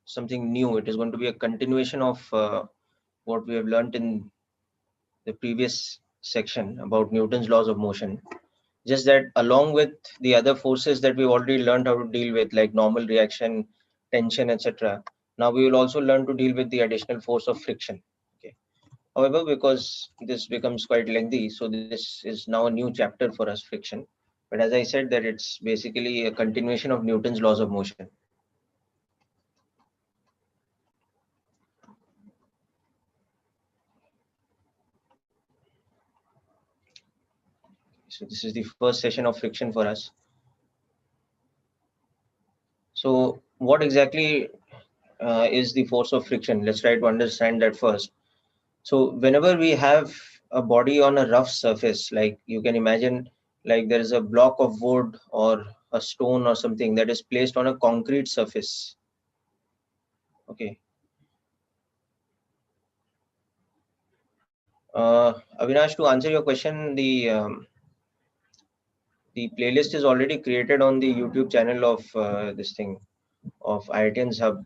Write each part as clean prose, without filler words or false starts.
something new. It is going to be a continuation of what we have learned in the previous section about Newton's laws of motion. Just that along with the other forces that we've already learned how to deal with, like normal reaction, tension, etc. Now we will also learn to deal with the additional force of friction. Okay. However, because this becomes quite lengthy, so this is now a new chapter for us, friction. But as I said, that it's basically a continuation of Newton's laws of motion. So this is the first session of friction for us. So what exactly is the force of friction? Let's try to understand that first. So whenever we have a body on a rough surface, like you can imagine, like there is a block of wood or a stone or something that is placed on a concrete surface. Okay. Avinash, to answer your question, the playlist is already created on the YouTube channel of this thing of IITIAN'S Hub,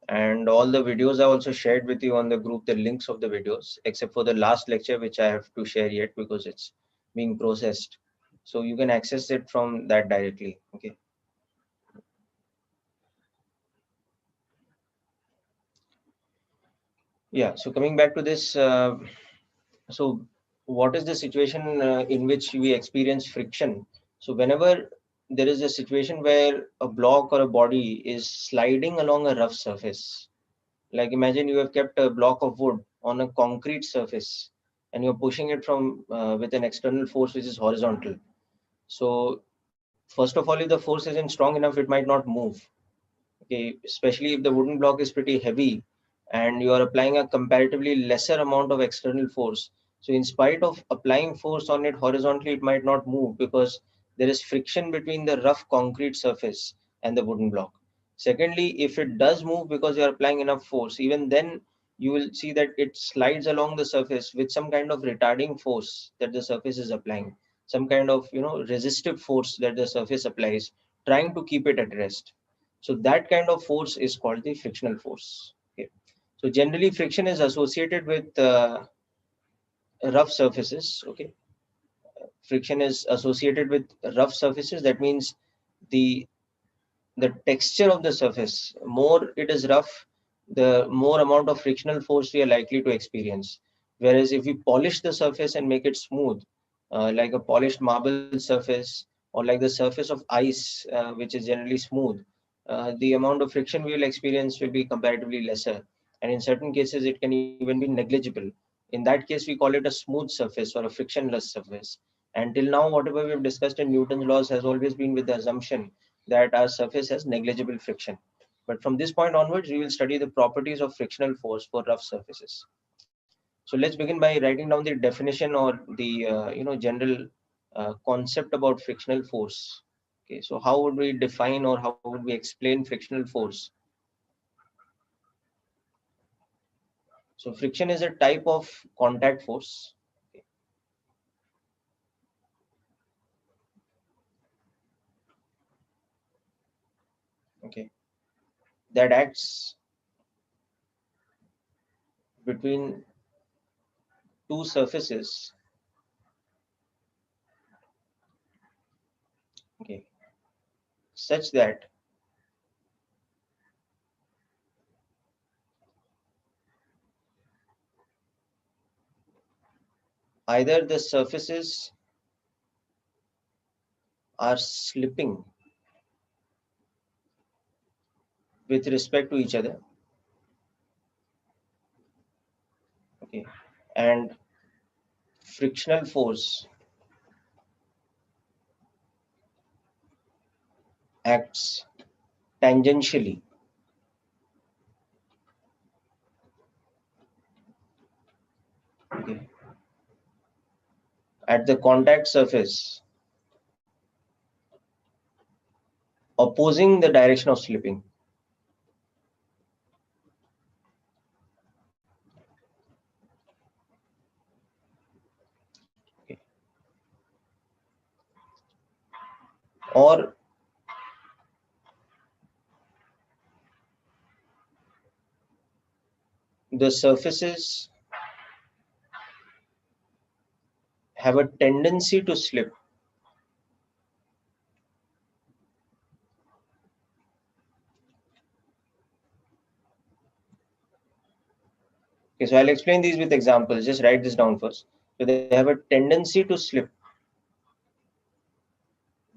and all the videos are also shared with you on the group, the links of the videos, except for the last lecture which I have to share yet because it's being processed. So you can access it from that directly. Okay. Yeah. So coming back to this, so what is the situation in which we experience friction? So whenever there is a situation where a block or a body is sliding along a rough surface, like imagine you have kept a block of wood on a concrete surface and you're pushing it from with an external force which is horizontal. So first of all, if the force isn't strong enough, it might not move. Okay, especially if the wooden block is pretty heavy and you are applying a comparatively lesser amount of external force. So in spite of applying force on it horizontally, it might not move because there is friction between the rough concrete surface and the wooden block. Secondly, if it does move because you are applying enough force, even then you will see that it slides along the surface with some kind of retarding force that the surface is applying, some kind of resistive force that the surface applies, trying to keep it at rest. So that kind of force is called the frictional force. Okay. So generally friction is associated with rough surfaces. Okay. Friction is associated with rough surfaces. That means the the texture of the surface, more it is rough, the more amount of frictional force we are likely to experience. Whereas if we polish the surface and make it smooth, like a polished marble surface or like the surface of ice, which is generally smooth, the amount of friction we will experience will be comparatively lesser. And in certain cases, it can even be negligible. In that case, we call it a smooth surface or a frictionless surface. Until now, whatever we have discussed in Newton's laws has always been with the assumption that our surface has negligible friction. But from this point onwards, we will study the properties of frictional force for rough surfaces. So let's begin by writing down the definition or the general concept about frictional force. Okay, so how would we define or how would we explain frictional force? So friction is a type of contact force. Okay. Okay, that acts between two surfaces. Okay, such that either the surfaces are slipping with respect to each other. Okay, and frictional force acts tangentially. Okay, at the contact surface opposing the direction of slipping. Okay. Or the surfaces have a tendency to slip. Okay, so I'll explain these with examples. Just write this down first. So they have a tendency to slip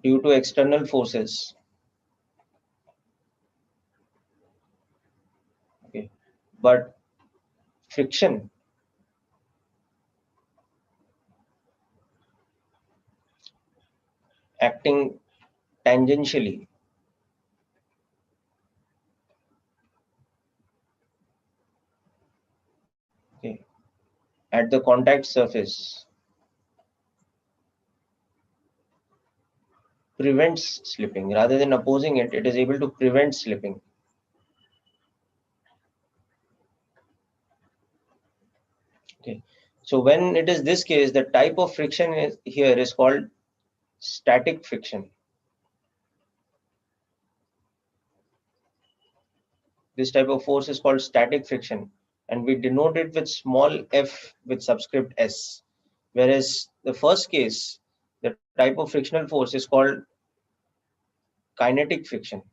due to external forces. Okay, but friction acting tangentially, okay, at the contact surface prevents slipping. Rather than opposing it, it is able to prevent slipping. Okay, so when it is this case, the type of friction here is called static friction. This type of force is called static friction, and we denote it with small f with subscript s. Whereas the first case, the type of frictional force is called kinetic friction.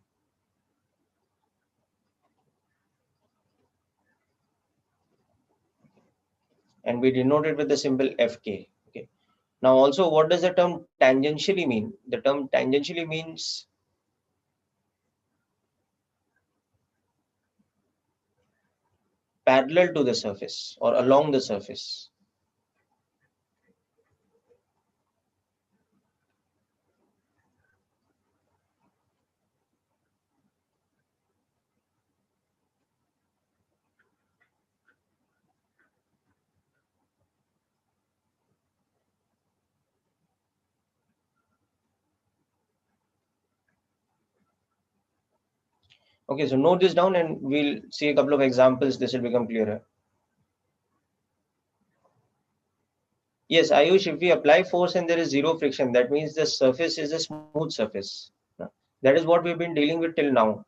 And we denote it with the symbol Fk. Okay. Now also, what does the term tangentially mean? The term tangentially means parallel to the surface or along the surface. Okay, so note this down and we'll see a couple of examples. This will become clearer. Yes, Ayush, if we apply force and there is zero friction, that means the surface is a smooth surface. That is what we've been dealing with till now,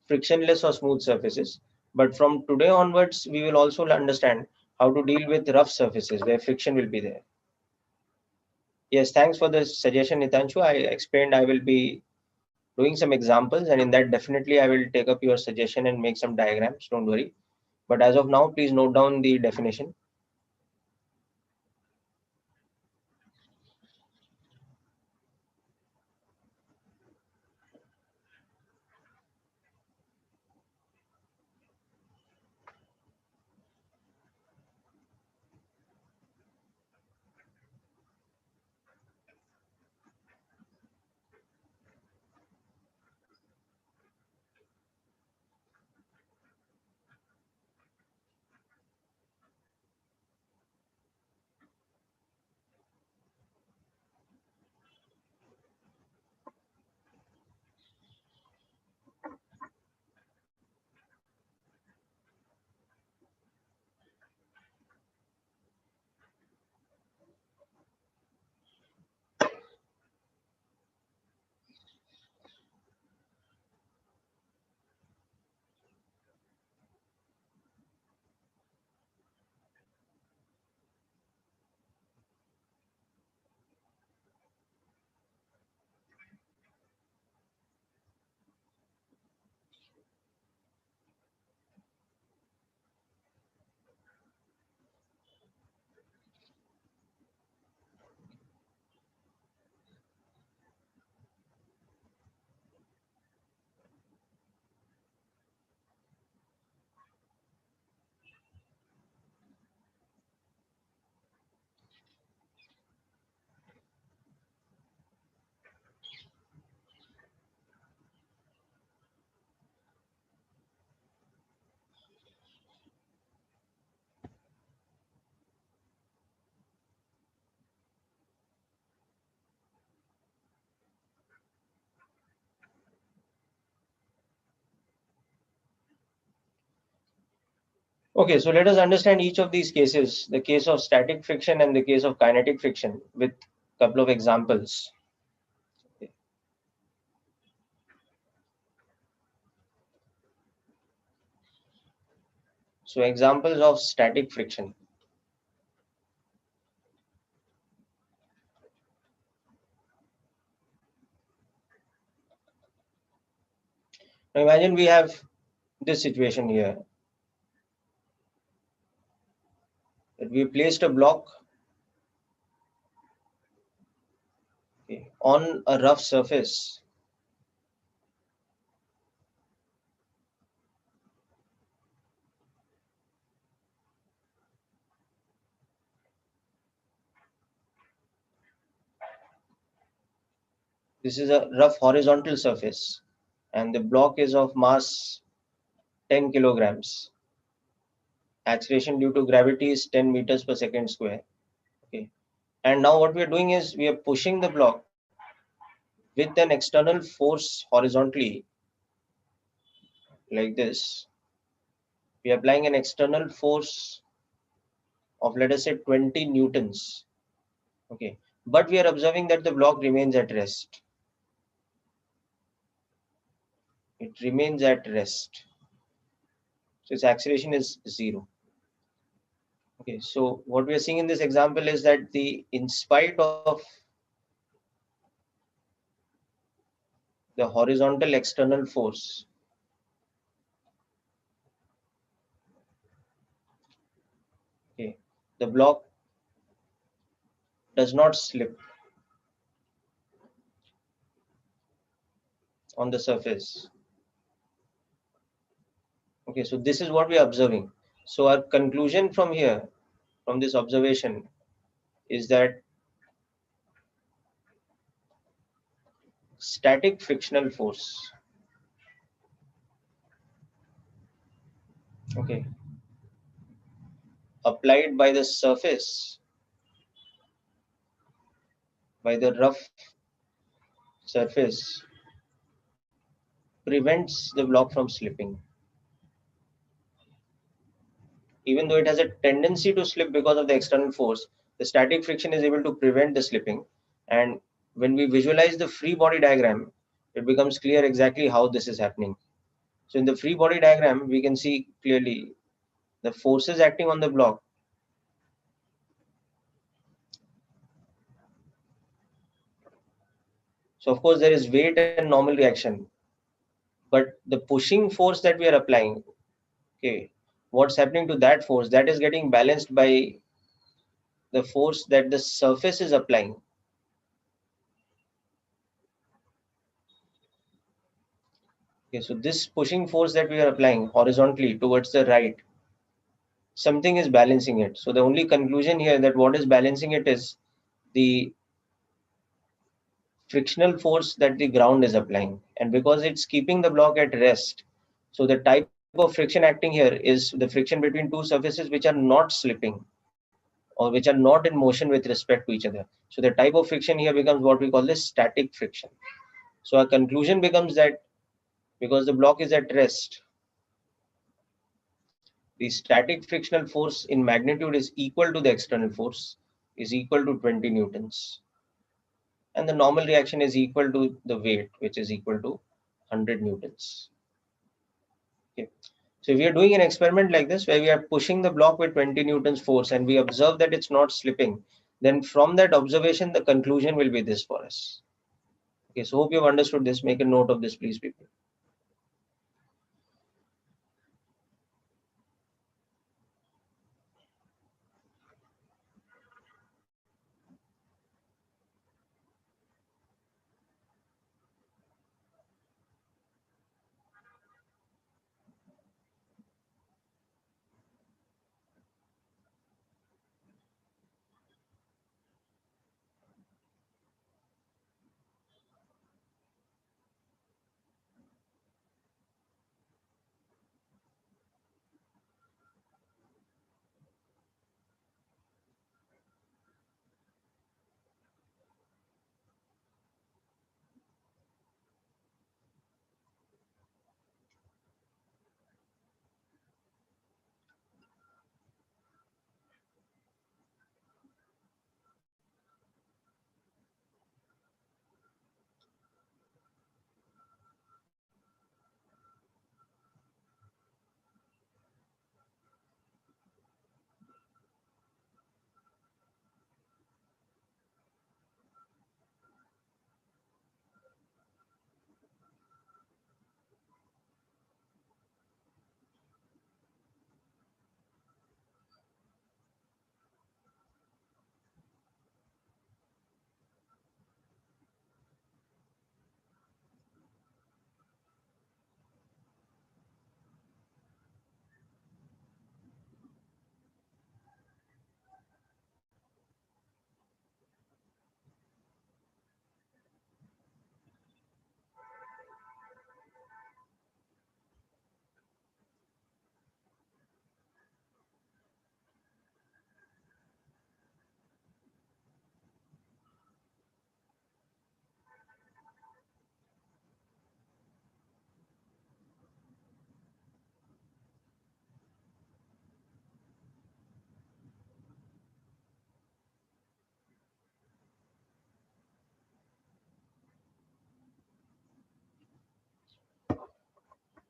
frictionless or smooth surfaces. But from today onwards, we will also understand how to deal with rough surfaces where friction will be there. Yes, thanks for the suggestion, Nitanshu. I explained I will be doing some examples, and in that definitely I will take up your suggestion and make some diagrams. Don't worry. But as of now, please note down the definition. Okay, so let us understand each of these cases, the case of static friction and the case of kinetic friction with a couple of examples. So examples of static friction. Now imagine we have this situation here, that we placed a block, okay, on a rough surface. This is a rough horizontal surface, and the block is of mass 10 kilograms. Acceleration due to gravity is 10 meters per second square. Okay. And now what we are doing is we are pushing the block with an external force horizontally, like this. We are applying an external force of, let us say, 20 newtons. Okay. But we are observing that the block remains at rest. It remains at rest. So its acceleration is 0. Okay. So what we are seeing in this example is that in spite of the horizontal external force, okay, the block does not slip on the surface. Okay, so this is what we are observing. So our conclusion from here, from this observation, is that static frictional force, okay, applied by the surface, by the rough surface, prevents the block from slipping. Even though it has a tendency to slip because of the external force, the static friction is able to prevent the slipping. And when we visualize the free body diagram, it becomes clear exactly how this is happening. So in the free body diagram, we can see clearly the forces acting on the block. So of course there is weight and normal reaction, but the pushing force that we are applying, okay, what's happening to that force, that is getting balanced by the force that the surface is applying. Okay, so this pushing force that we are applying horizontally towards the right, something is balancing it. So the only conclusion here that what is balancing it is the frictional force that the ground is applying. And because it's keeping the block at rest, so the type of friction acting here is the friction between two surfaces which are not slipping, or which are not in motion with respect to each other. So the type of friction here becomes what we call the static friction. So our conclusion becomes that because the block is at rest, the static frictional force in magnitude is equal to the external force, is equal to 20 newtons. And the normal reaction is equal to the weight, which is equal to 100 newtons. Okay. So if we are doing an experiment like this, where we are pushing the block with 20 newtons force and we observe that it's not slipping, then from that observation, the conclusion will be this for us. Okay, so hope you have understood this. Make a note of this, please, people.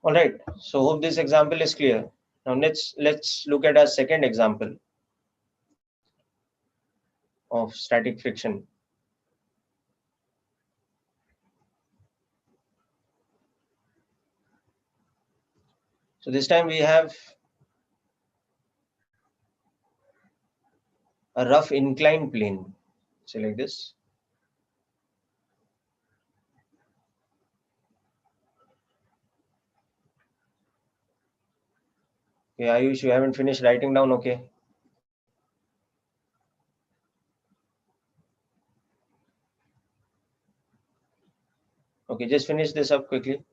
All right. So hope this example is clear. Now let's look at our second example of static friction. So this time we have a rough inclined plane. So like this. Okay, Ayush, you haven't finished writing down, okay? Okay, just finish this up quickly.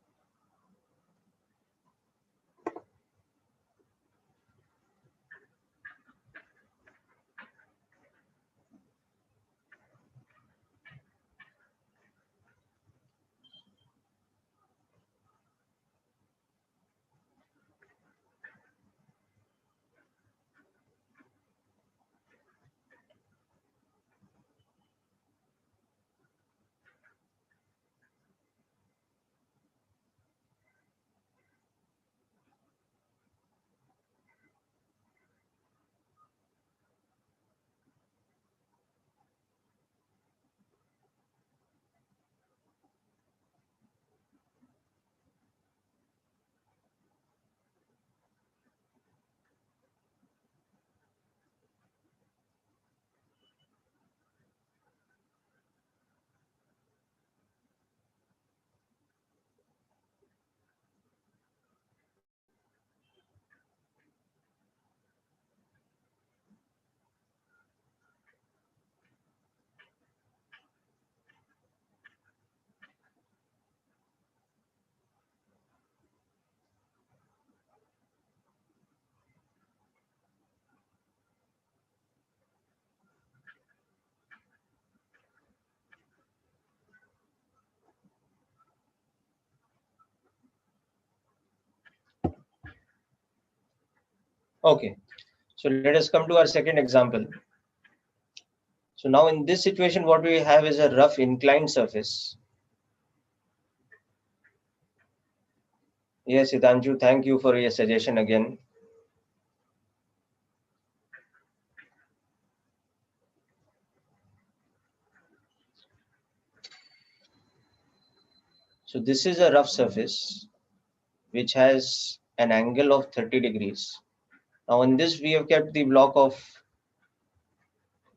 Okay, so let us come to our second example. So now in this situation, what we have is a rough inclined surface. Yes, Itanju, thank you for your suggestion again. So this is a rough surface which has an angle of 30 degrees. Now in this we have kept the block of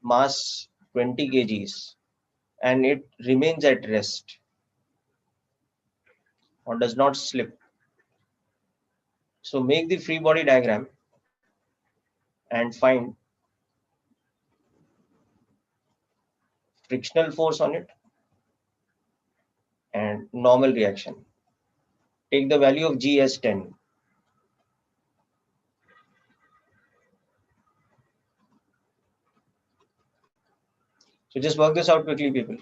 mass 20 kgs and it remains at rest or does not slip. So make the free body diagram and find frictional force on it and normal reaction. Take the value of G as 10. So just work this out quickly, people.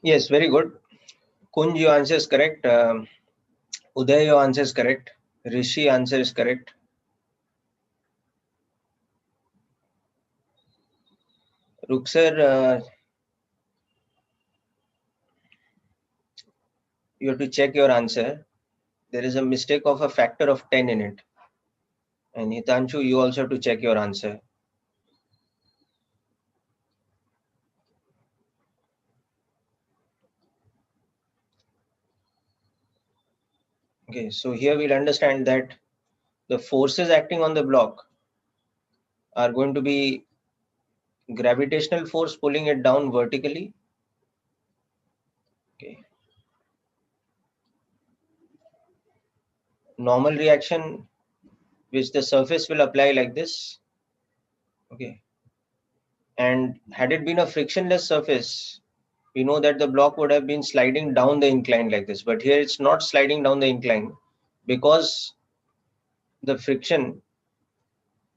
Yes, very good. Kunj, your answer is correct. Uday, your answer is correct. Rishi, answer is correct. Ruksar, you have to check your answer. There is a mistake of a factor of 10 in it. And Hitanshu, you also have to check your answer. Okay, so here we'll understand that the forces acting on the block are going to be gravitational force pulling it down vertically. Okay. Normal reaction which the surface will apply like this. Okay. And had it been a frictionless surface, we know that the block would have been sliding down the incline like this. But here it's not sliding down the incline because the friction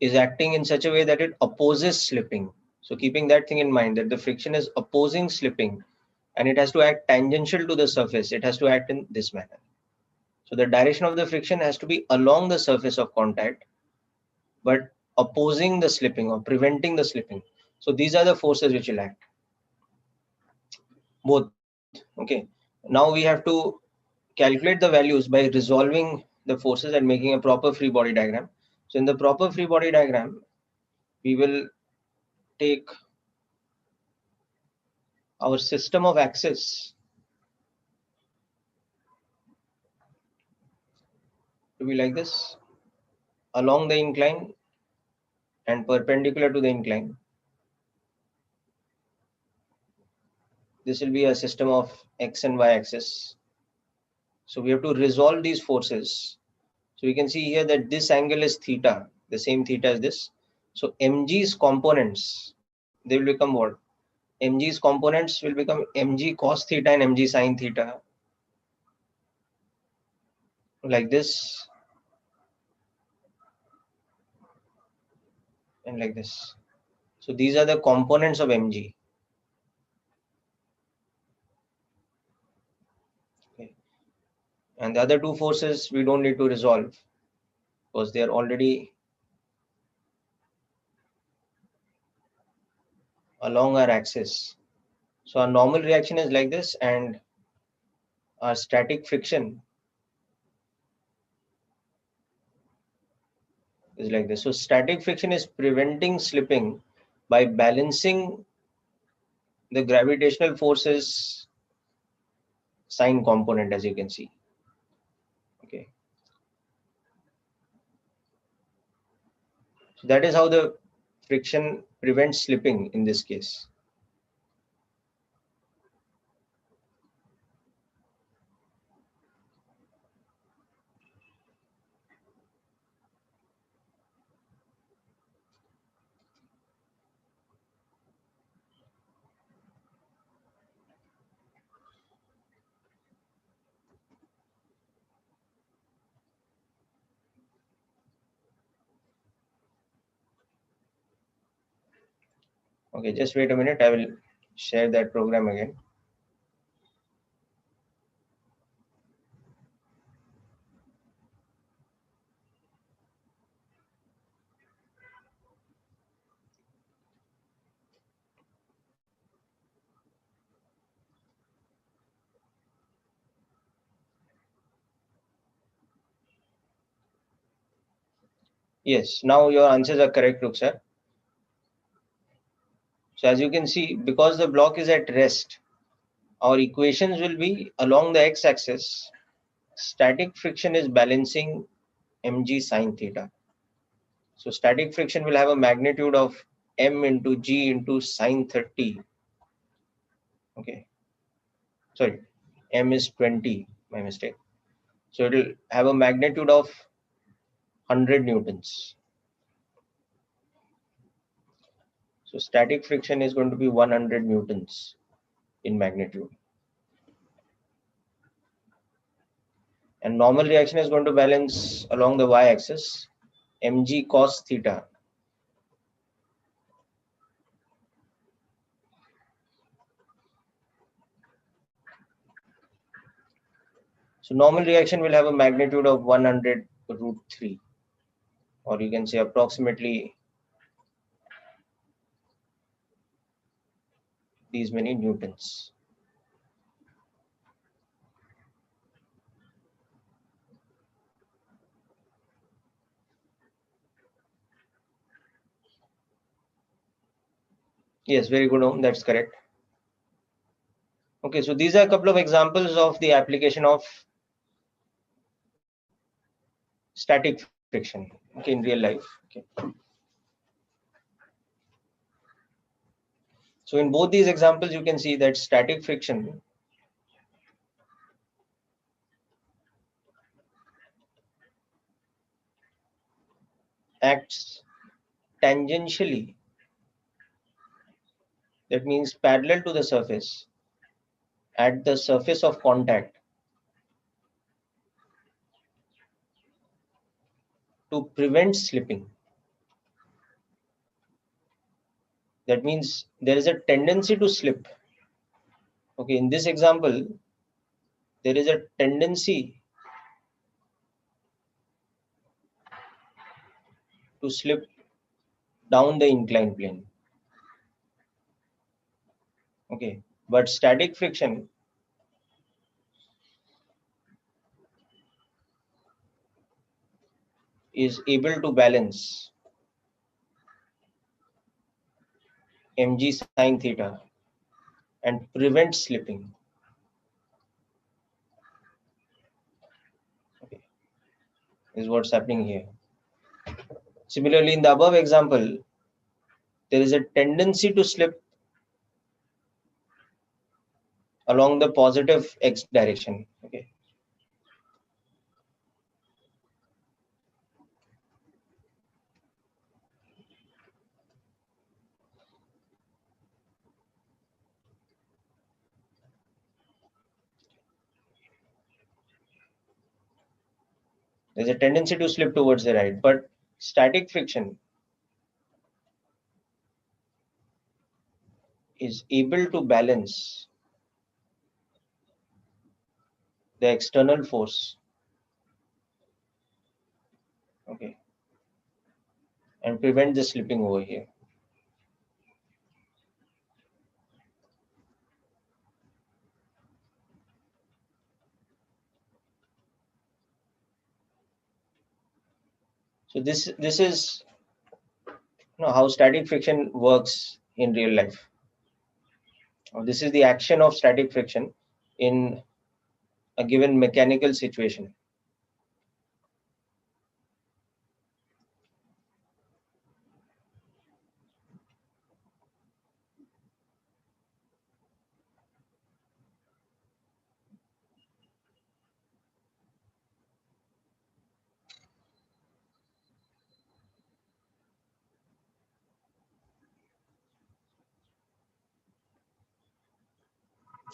is acting in such a way that it opposes slipping. So keeping that thing in mind, that the friction is opposing slipping and it has to act tangential to the surface. It has to act in this manner. So the direction of the friction has to be along the surface of contact, but opposing the slipping or preventing the slipping. So these are the forces which will act. Both. Okay. Now we have to calculate the values by resolving the forces and making a proper free body diagram. So in the proper free body diagram, we will take our system of axis to be like this, along the incline and perpendicular to the incline. This will be a system of x and y axis. So we have to resolve these forces. So we can see here that this angle is theta, the same theta as this. So mg's components, they will become what? Mg's components will become mg cos theta and mg sin theta, like this and like this. So these are the components of mg. Okay. And the other two forces we don't need to resolve because they are already along our axis. So our normal reaction is like this, and our static friction is like this. So static friction is preventing slipping by balancing the gravitational forces sign component, as you can see. Okay. So that is how the friction prevents slipping in this case. Okay, just wait a minute. I will share that program again. Yes, now your answers are correct, Ruksar. So as you can see, because the block is at rest, our equations will be along the x-axis. Static friction is balancing mg sine theta. So static friction will have a magnitude of m into g into sine 30. Okay. Sorry, m is 20, my mistake. So it will have a magnitude of 100 newtons. So static friction is going to be 100 newtons in magnitude. And normal reaction is going to balance along the y-axis, mg cos theta. So normal reaction will have a magnitude of 100 root 3, or you can say approximately these many newtons. Yes, very good, Om. That's correct. Okay, so these are a couple of examples of the application of static friction, okay, in real life. Okay. So in both these examples, you can see that static friction acts tangentially, that means parallel to the surface, at the surface of contact to prevent slipping. That means there is a tendency to slip. Okay, in this example, there is a tendency to slip down the inclined plane. Okay, but static friction is able to balance mg sine theta and prevent slipping. Okay, is what's happening here. Similarly, in the above example, there is a tendency to slip along the positive x direction. Okay, there's a tendency to slip towards the right, but static friction is able to balance the external force, okay, and prevent the slipping over here. So this is, you know, how static friction works in real life. This is the action of static friction in a given mechanical situation.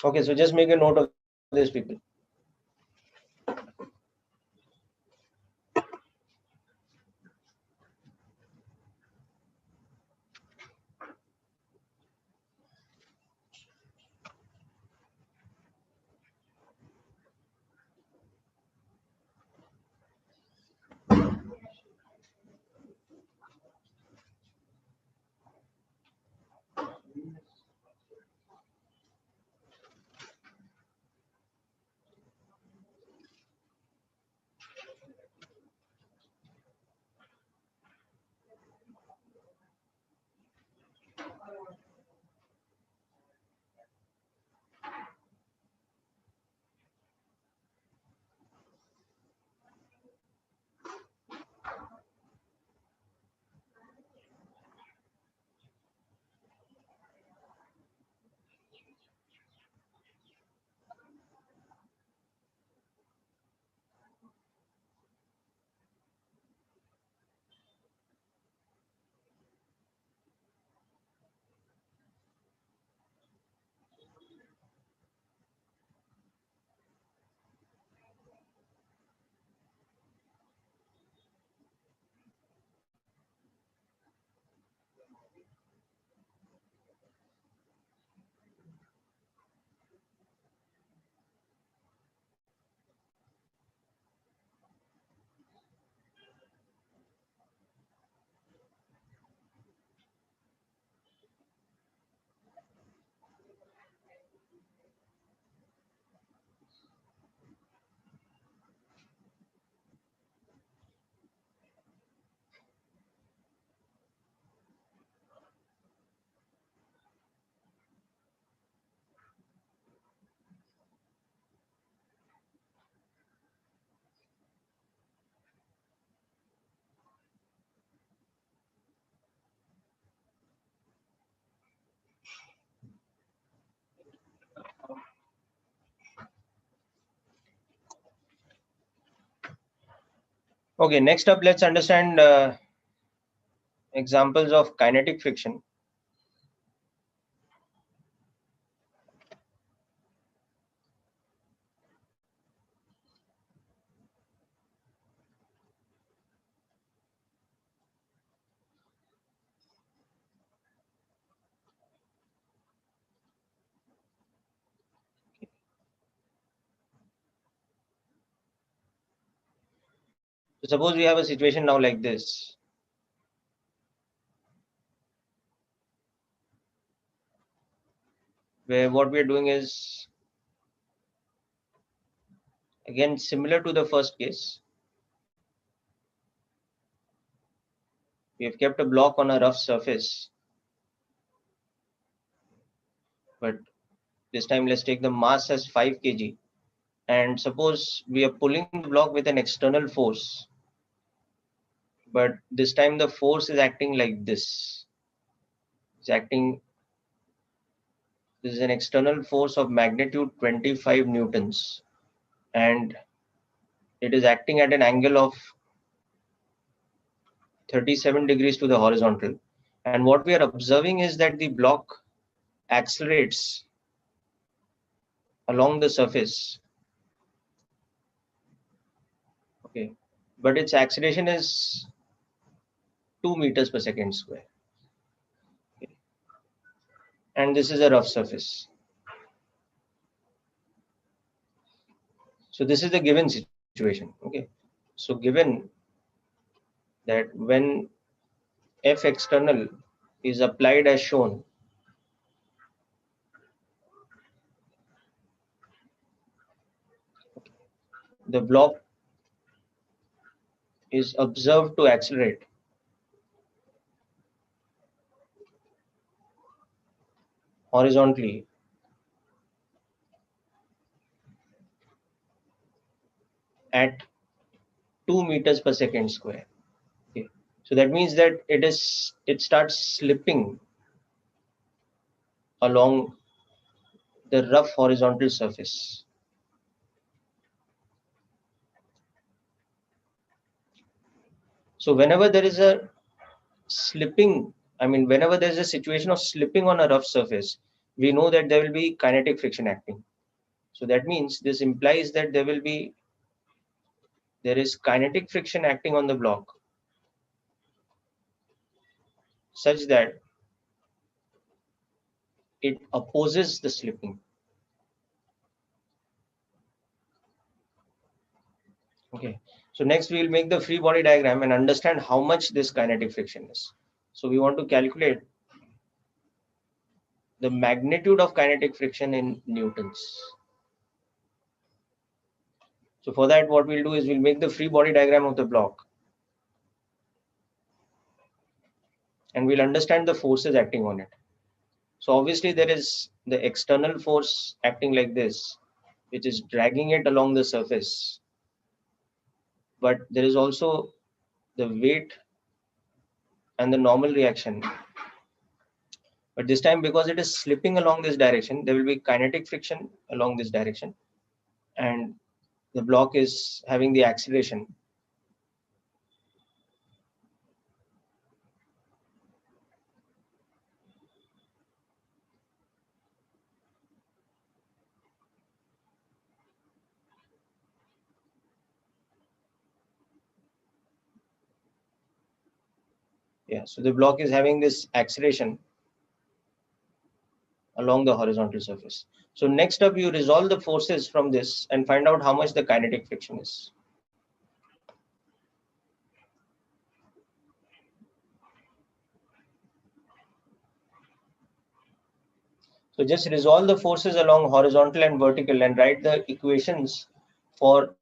Okay, so just make a note of this, people. Okay, next up, let's understand examples of kinetic friction. So suppose we have a situation now like this, where what we are doing is, again, similar to the first case. We have kept a block on a rough surface, but this time let's take the mass as 5 kg. And suppose we are pulling the block with an external force, but this time the force is acting like this. It's acting, this is an external force of magnitude 25 newtons, and it is acting at an angle of 37 degrees to the horizontal. And what we are observing is that the block accelerates along the surface. Okay, but its acceleration is 2 meters per second square. Okay. And this is a rough surface. So this is the given situation. Okay, so given that when F external is applied as shown, the block is observed to accelerate horizontally at 2 meters per second square. Okay. So that means that it starts slipping along the rough horizontal surface. So whenever there is a slipping, whenever there's a situation of slipping on a rough surface, we know that there will be kinetic friction acting. So that means this implies that there is kinetic friction acting on the block such that it opposes the slipping. Okay. So next we will make the free body diagram and understand how much this kinetic friction is. So we want to calculate the magnitude of kinetic friction in newtons. So for that, what we'll do is we'll make the free body diagram of the block, and we'll understand the forces acting on it. So obviously there is the external force acting like this, which is dragging it along the surface. But there is also the weight and the normal reaction. But this time, because it is slipping along this direction, there will be kinetic friction along this direction, and the block is having the acceleration. Yeah, so the block is having this acceleration along the horizontal surface. So next up, you resolve the forces from this and find out how much the kinetic friction is. So just resolve the forces along horizontal and vertical and write the equations for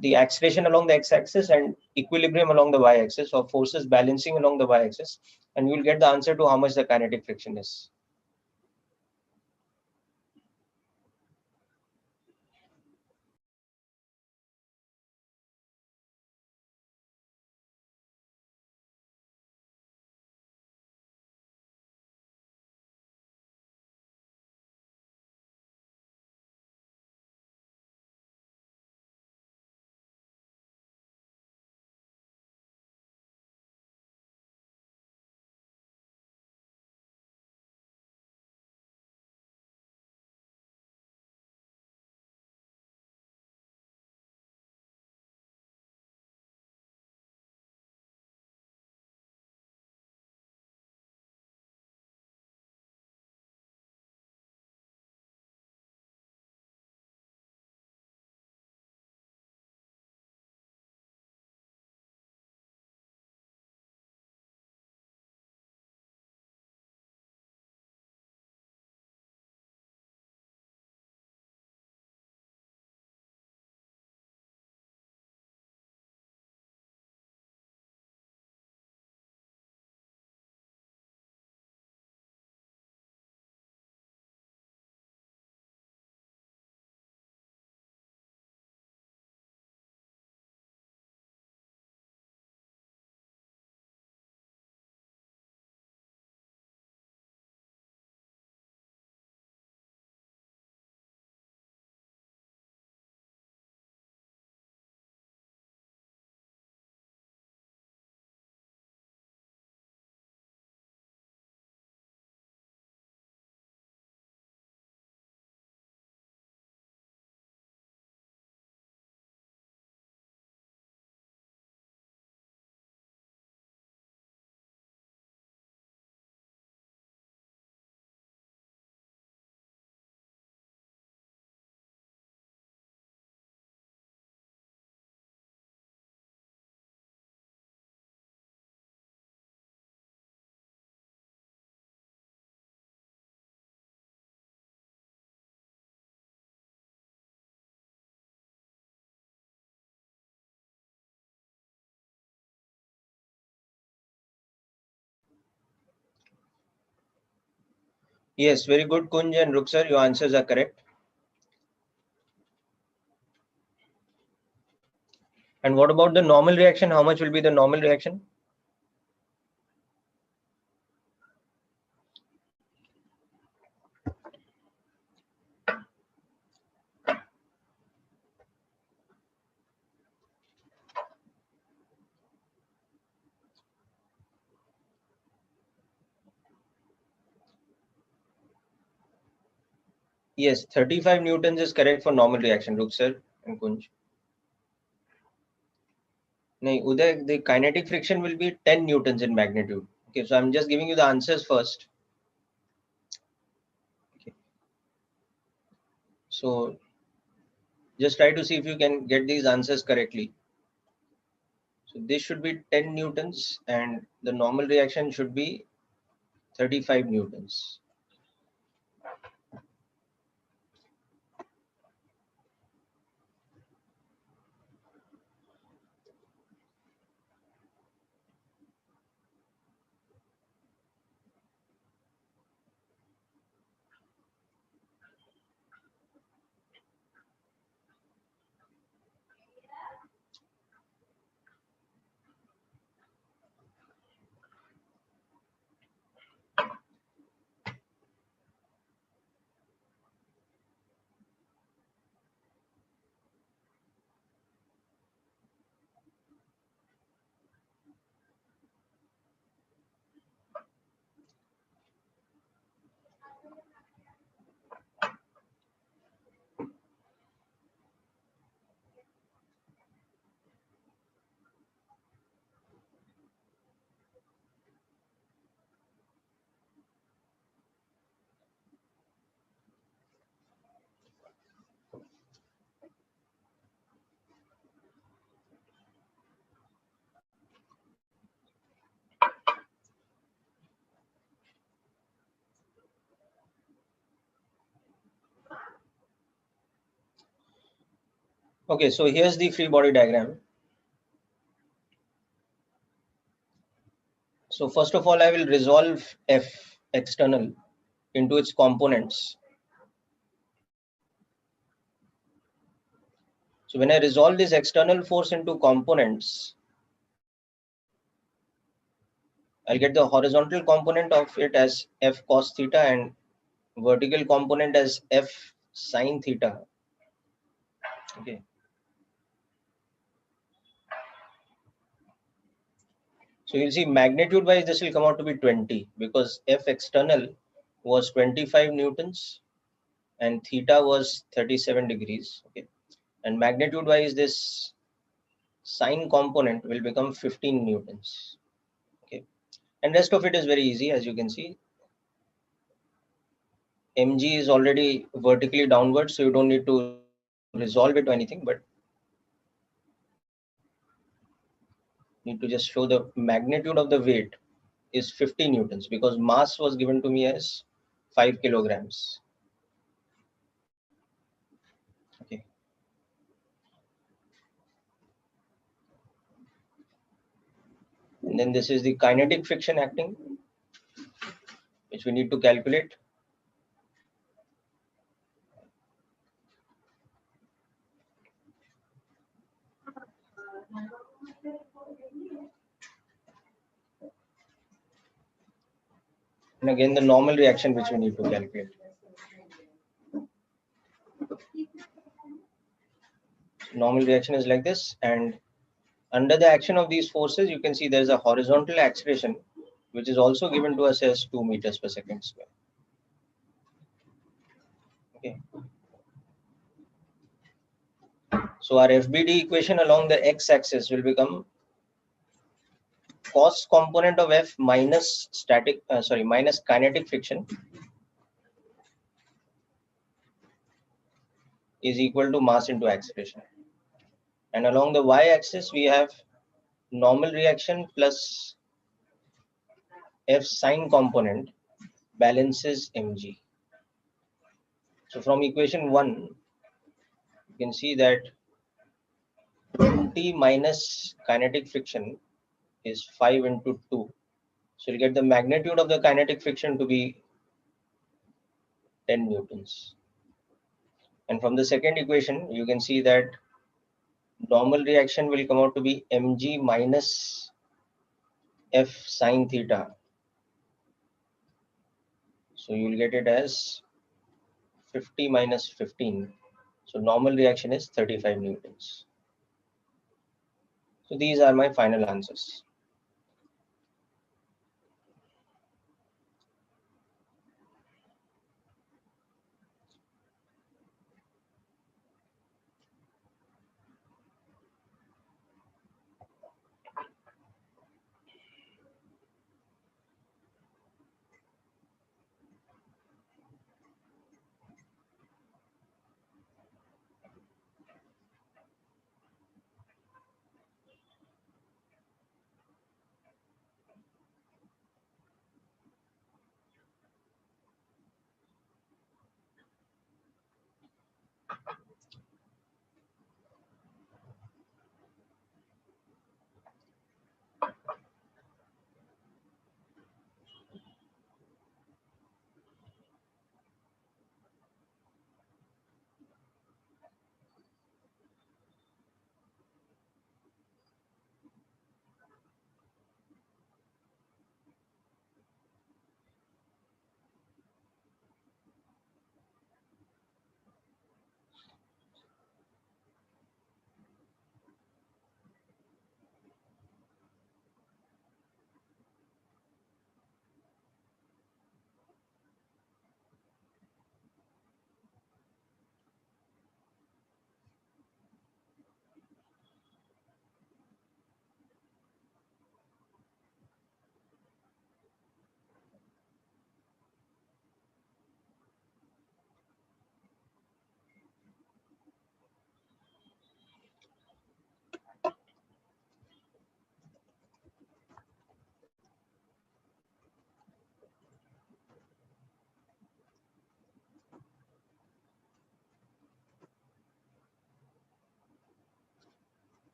the acceleration along the x-axis and equilibrium along the y-axis, or forces balancing along the y-axis, and you will get the answer to how much the kinetic friction is. Yes, very good, Kunj and Ruk sir. Your answers are correct. And what about the normal reaction? How much will be the normal reaction? Yes, 35 newtons is correct for normal reaction, Ruk sir and Kunj. No, Uday, the kinetic friction will be 10 newtons in magnitude. Okay, so I'm just giving you the answers first. Okay. So just try to see if you can get these answers correctly. So this should be 10 newtons and the normal reaction should be 35 newtons. Okay, so here's the free body diagram. So first of all, I will resolve F external into its components. So when I resolve this external force into components, I'll get the horizontal component of it as F cos theta and vertical component as F sin theta. Okay. So you'll see magnitude wise, this will come out to be 20 because F external was 25 newtons and theta was 37 degrees. Okay. And magnitude wise, this sine component will become 15 newtons. Okay. And rest of it is very easy, as you can see. Mg is already vertically downward, so you don't need to resolve it or anything, but need to just show the magnitude of the weight is 50 newtons because mass was given to me as 5 kilograms. Okay. And then this is the kinetic friction acting, which we need to calculate. And again, the normal reaction, which we need to calculate. Normal reaction is like this, and under the action of these forces, you can see there's a horizontal acceleration, which is also given to us as 2 meters per second square. Okay. So our FBD equation along the x-axis will become cos component of F minus minus kinetic friction is equal to mass into acceleration. And along the y-axis, we have normal reaction plus F sine component balances mg. So from equation 1, you can see that T minus kinetic friction is 5 into 2. So you get the magnitude of the kinetic friction to be 10 newtons. And from the second equation, you can see that normal reaction will come out to be mg minus f sine theta. So you will get it as 50 minus 15. So normal reaction is 35 newtons. So these are my final answers.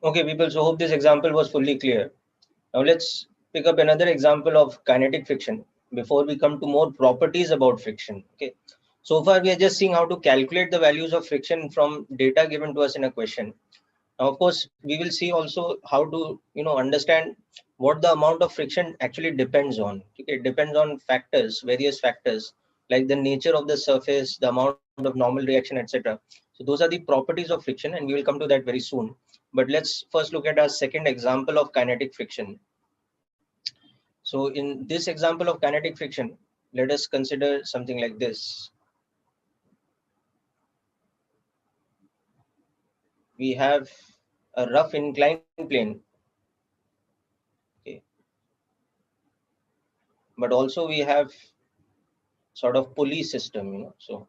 Okay, people, so hope this example was fully clear. Now let's pick up another example of kinetic friction before we come to more properties about friction. Okay, so far we are just seeing how to calculate the values of friction from data given to us in a question. Now, of course, we will see also how to understand what the amount of friction actually depends on. Okay, it depends on factors, various factors like the nature of the surface, the amount of normal reaction, etc. So those are the properties of friction, and we will come to that very soon. But let's first look at our second example of kinetic friction. So in this example of kinetic friction, let us consider something like this. We have a rough inclined plane, okay, but also we have sort of pulley system, you know. So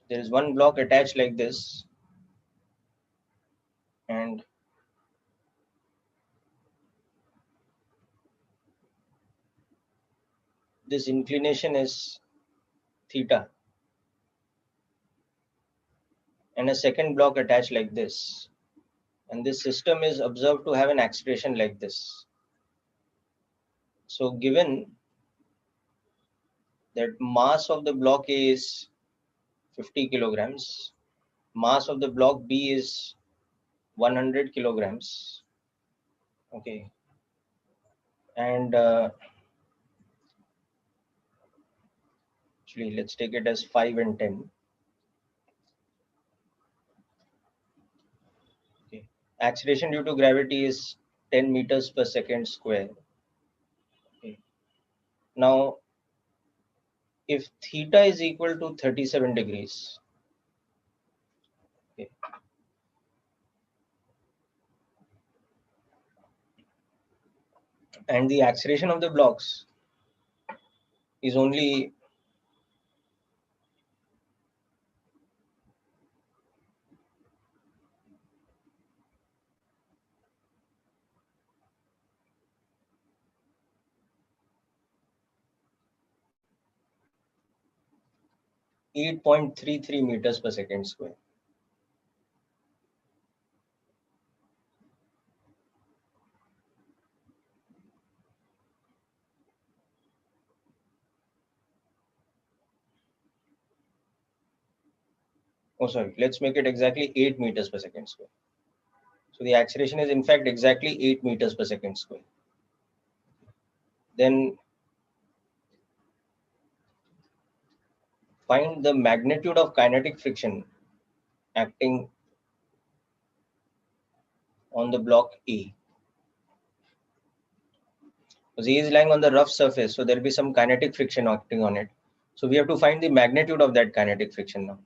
there is one block attached like this, and this inclination is theta, and a second block attached like this, and this system is observed to have an acceleration like this. So given that mass of the block A is 50 kilograms, mass of the block B is 100 kilograms, okay, and actually let's take it as 5 and 10. Okay. Acceleration due to gravity is 10 meters per second square. Okay. Now, if theta is equal to 37 degrees, okay, and the acceleration of the blocks is only 8.33 meters per second square. Oh, sorry, let's make it exactly 8 meters per second square. So the acceleration is in fact exactly 8 meters per second square. Then find the magnitude of kinetic friction acting on the block A. Because A is lying on the rough surface, so there will be some kinetic friction acting on it. So we have to find the magnitude of that kinetic friction now.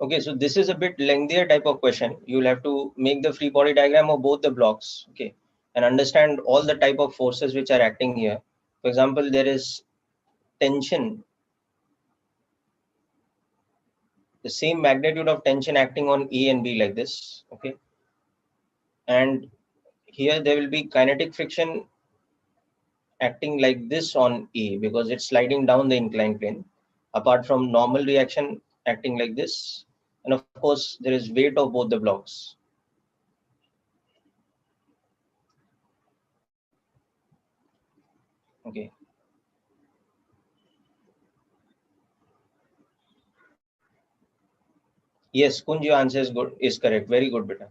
Okay, so this is a bit lengthier type of question. You'll have to make the free body diagram of both the blocks, okay, and understand all the type of forces which are acting here. For example, there is tension, the same magnitude of tension acting on A and B like this, okay, and here there will be kinetic friction acting like this on A because it's sliding down the inclined plane, apart from normal reaction acting like this, and of course there is weight of both the blocks. Okay. Yes, Kunj, your answer is good, is correct. Very good, beta.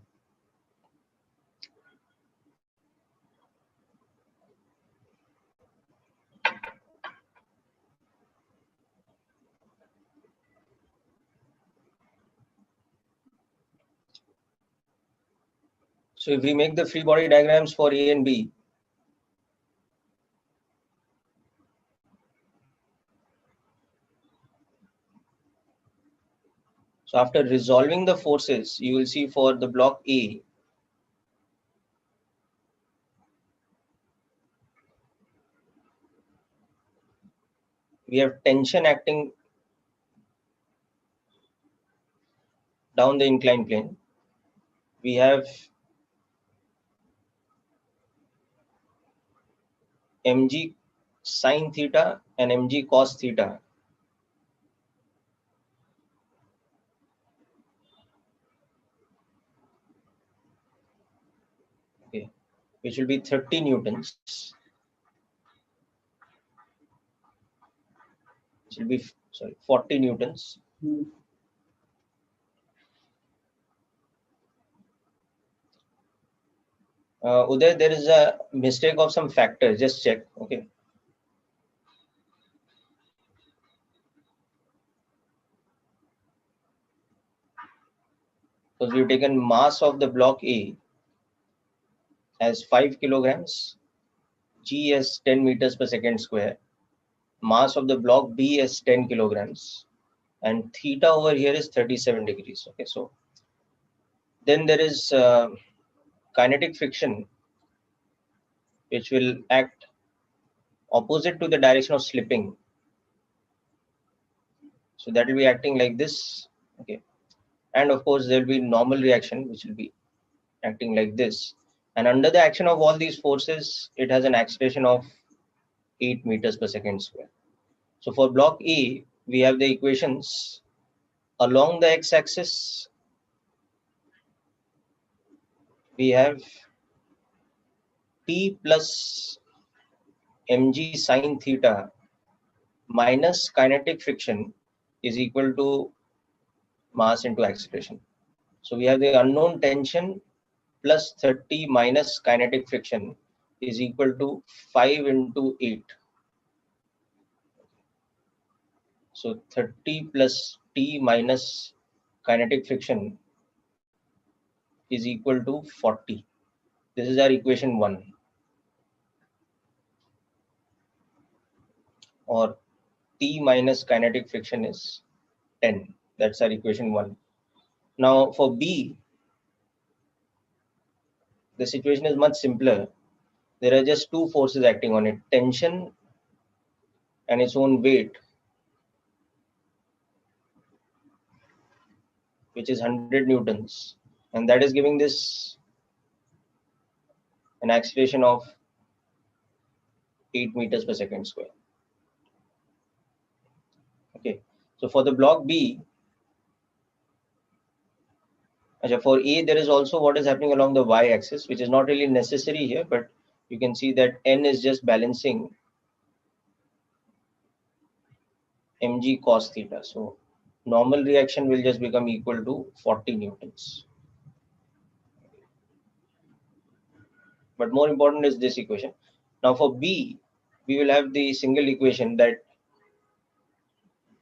So if we make the free body diagrams for A and B, so after resolving the forces, you will see for the block A, we have tension acting down the inclined plane. We have mg sine theta and mg cos theta. Okay, which will be 30 newtons. Which will be, sorry, 40 newtons. Uday, there is a mistake of some factors. Just check. Okay. Because we've taken mass of the block A as 5 kilograms, G as 10 meters per second square, mass of the block B as 10 kilograms, and theta over here is 37 degrees. Okay, so then there is kinetic friction, which will act opposite to the direction of slipping. So that will be acting like this. Okay, and of course there will be normal reaction, which will be acting like this. And under the action of all these forces, it has an acceleration of 8 meters per second square. So for block A, we have the equations along the x-axis. We have T plus mg sine theta minus kinetic friction is equal to mass into acceleration. So we have the unknown tension plus 30 minus kinetic friction is equal to 5 into 8. So 30 plus T minus kinetic friction is equal to 40. This is our equation 1. Or T minus kinetic friction is 10. That's our equation 1. Now for B, the situation is much simpler. There are just two forces acting on it, tension and its own weight, which is 100 newtons. And that is giving this an acceleration of 8 meters per second square. Okay, so for the block B, for A, there is also what is happening along the y-axis, which is not really necessary here, but you can see that N is just balancing mg cos theta. So normal reaction will just become equal to 40 newtons. But more important is this equation. Now for B, we will have the single equation that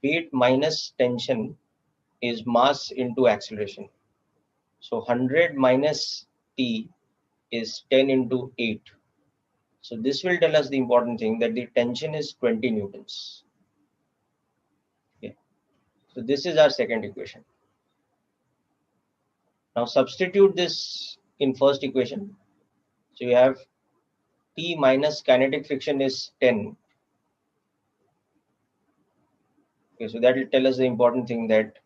weight minus tension is mass into acceleration. So 100 minus T is 10 into 8. So this will tell us the important thing that the tension is 20 newtons. Okay. So this is our second equation. Now substitute this in first equation. So you have T minus kinetic friction is 10. Okay, so that will tell us the important thing, that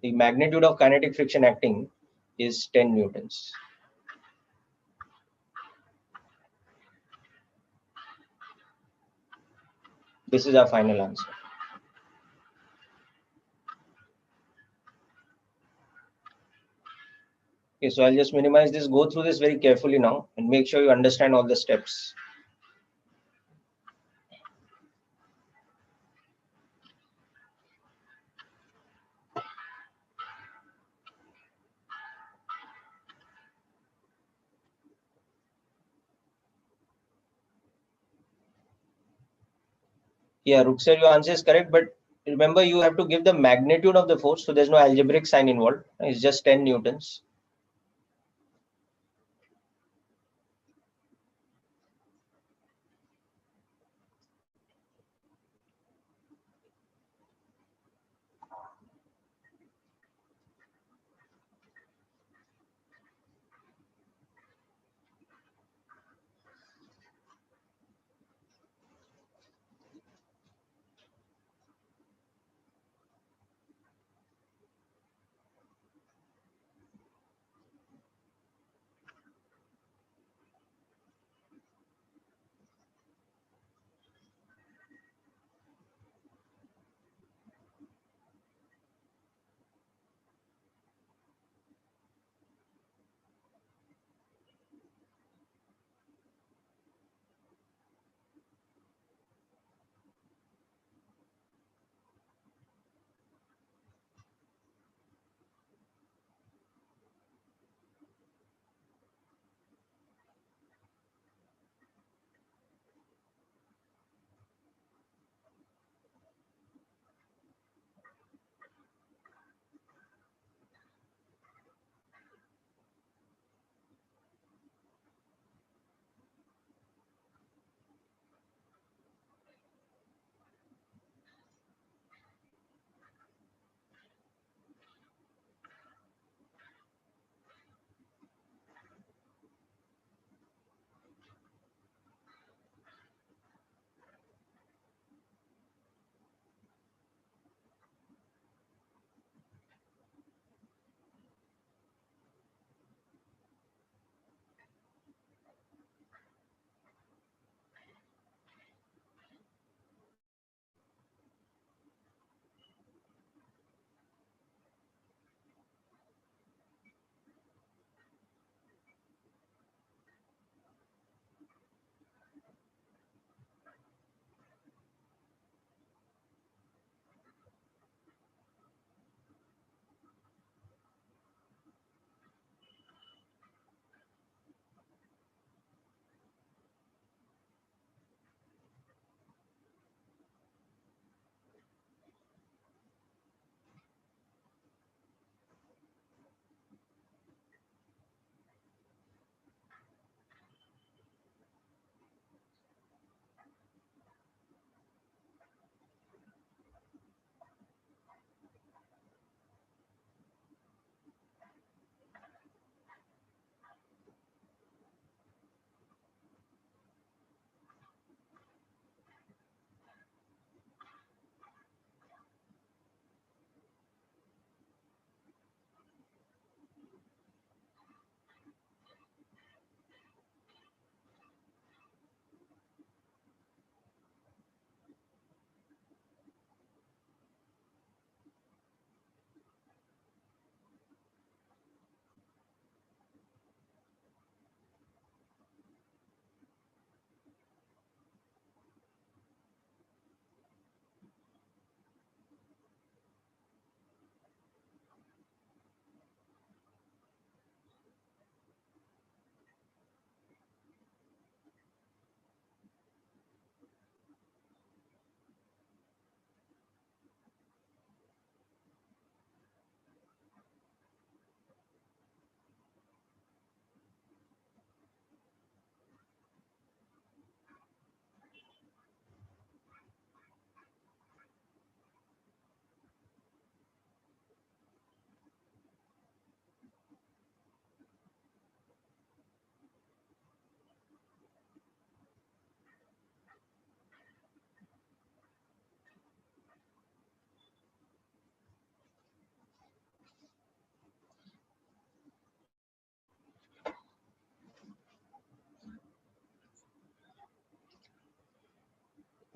the magnitude of kinetic friction acting is 10 newtons. This is our final answer. Okay, so I'll just minimize this. Go through this very carefully now and make sure you understand all the steps. Yeah, Ruksir, your answer is correct, but remember you have to give the magnitude of the force, so there's no algebraic sign involved. It's just 10 newtons.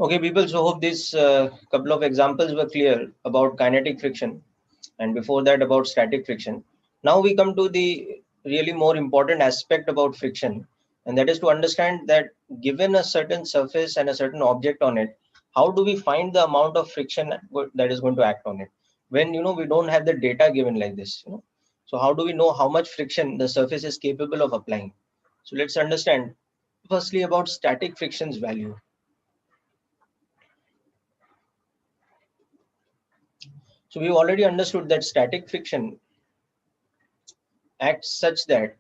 Okay, people, so hope this couple of examples were clear about kinetic friction, and before that about static friction. Now we come to the really more important aspect about friction, and that is to understand that given a certain surface and a certain object on it, how do we find the amount of friction that is going to act on it when we don't have the data given like this. So how do we know how much friction the surface is capable of applying? So let's understand firstly about static friction's value. So we've already understood that static friction acts such that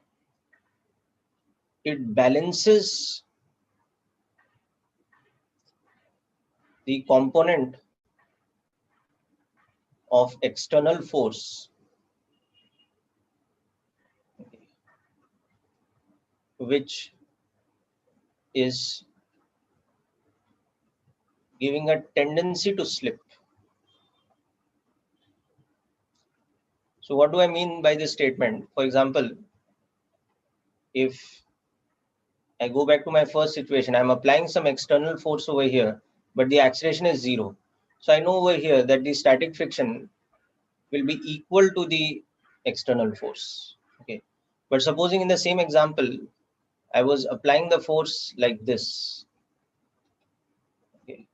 it balances the component of external force which is giving a tendency to slip. So what do I mean by this statement? For example, if I go back to my first situation, I'm applying some external force over here, but the acceleration is 0. So I know over here that the static friction will be equal to the external force. Okay. But supposing in the same example, I was applying the force like this, okay,